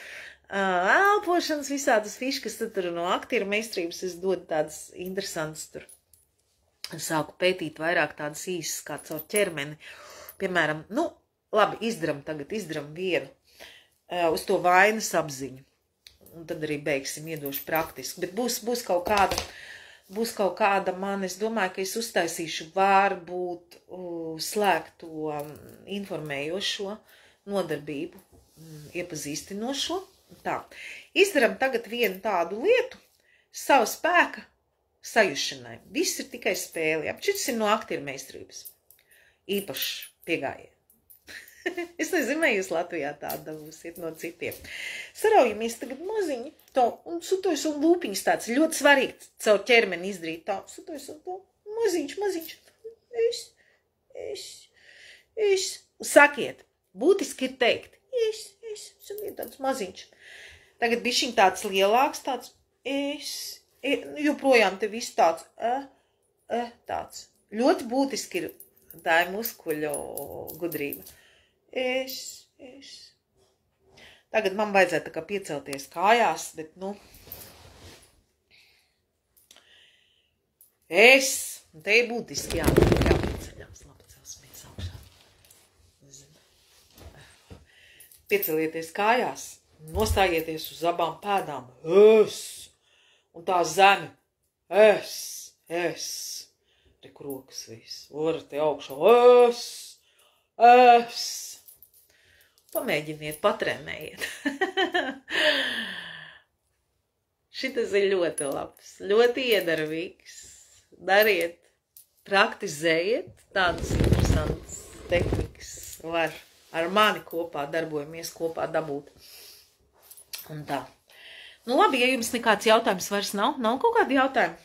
elpošanas, visādas fiškas, tad tur no aktieru meistarības es dodu tādas interesantas tur. Sāku pētīt vairāk tādas īsas kā caur ķermeni. Piemēram, labi, izdaram vienu. Uz to vainas apziņu, un tad arī beigsim, iedošu praktiski, bet būs kaut kāda man, es domāju, ka es uztaisīšu varbūt slēgto informējošo nodarbību, iepazīstinošo, tā. Izdaram tagad vienu tādu lietu, savu spēka sajušanai, viss ir tikai spēle, šis ir no aktieru meistarības, īpašs piegājiens. Es nezinu, vai jūs Latvijā tāda būsiet no citiem. Saraujamies tagad maziņi, un sutojas un lūpiņas tāds ļoti svarīgi caur ķermeni izdarīt tā. Sutojas un to maziņš. Es. Sakiet, būtiski ir teikt. Es. Sakiet tāds maziņš. Tagad bišķiņ tāds lielāks, tāds es. Joprojām te viss tāds. Tāds. Ļoti būtiski ir tā muskuļu gudrība. Es. Tagad man vajadzētu tā kā piecelties kājās, bet, es. Un te ir būtiski jāpieceļās. Labi, celsimies augšā. Piecelieties kājās. Nostājieties uz abām pēdām. Es. Un tā zemi. Es. Reku rokas viss. Varat te augšā. Es. Pamēģiniet, patrenējiet. Šitas ir ļoti labs, ļoti iedarbīgs. Dariet, praktizējiet, tādas interesantas tehnikas var. ar mani kopā darbojamies, kopā dabūt. Un tā. Nu labi, ja jums nekāds jautājums vairs nav kaut kādi jautājumi?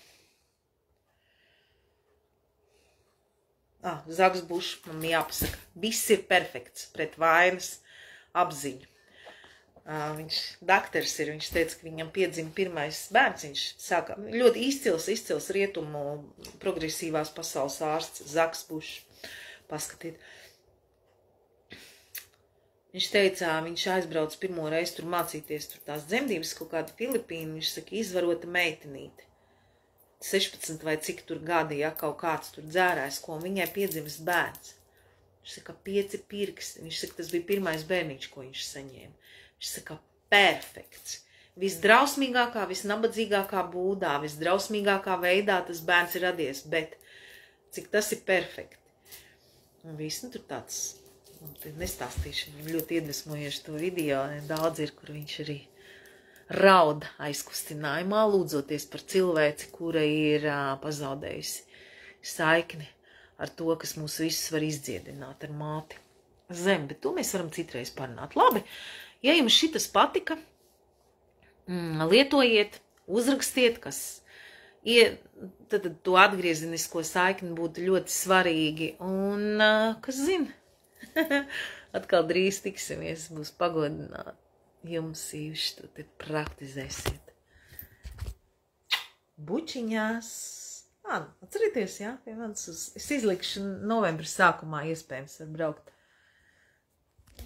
Zaks Bušs, man jāpasaka, viss ir perfekts pret vainas apziņu. Daktars ir, viņš teica, ka viņam piedzima pirmais bērns, viņš sāka ļoti izcils rietumu progresīvās pasaules ārsts, Zaks Bušs, paskatīt. Viņš teica, viņš aizbrauc pirmo reizi tur mācīties, tur tās dzemdības, kaut kāda Filipīna, viņš saka, izvarota meitenīte. 16 vai cik tur gadi, ja kaut kāds tur dzērājs, ko viņai piedzimis bērns. Viņš saka, 5 pirksti. Viņš saka, tas bija pirmais bērniņš, ko viņš saņēma. Viņš saka, perfekts. Visdrausmīgākā, visnabadzīgākā būdā, visdrausmīgākā veidā tas bērns ir radies, bet cik tas ir perfekti. Un viss, tur tāds, nestāstīšu, viņam ļoti iedvesmojuši to video, daudz ir, kur viņš arī rauda aizkustinājumā, lūdzoties par cilvēci, kura ir pazaudējusi saikni ar to, kas mūs visus var izdziedināt ar māti zem, bet to mēs varam citreiz parunāt. Labi, ja jums šitas patika, lietojiet, uzrakstiet, tad to atgriezenisko saikni būtu ļoti svarīgi, un, kas zina, atkal drīz tiksimies, būs pagodināti. Jums īši to te praktizēsiet. Bučiņās. Atcerieties, jā, pie manis es izlikšu novembra sākumā iespējams var braukt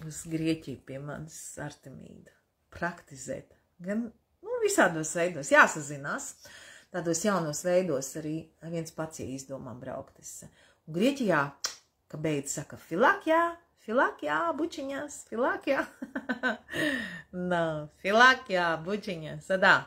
uz Grieķiju pie manis Artemīdu. Praktizēt. Gan, visādos veidos jāsazinās. Tādos jaunos veidos arī viens pats, ja izdomā braukt. Grieķijā, ka beidz saka filakjā, bučiņās, filakjā. Filakjā, bučiņās, adā.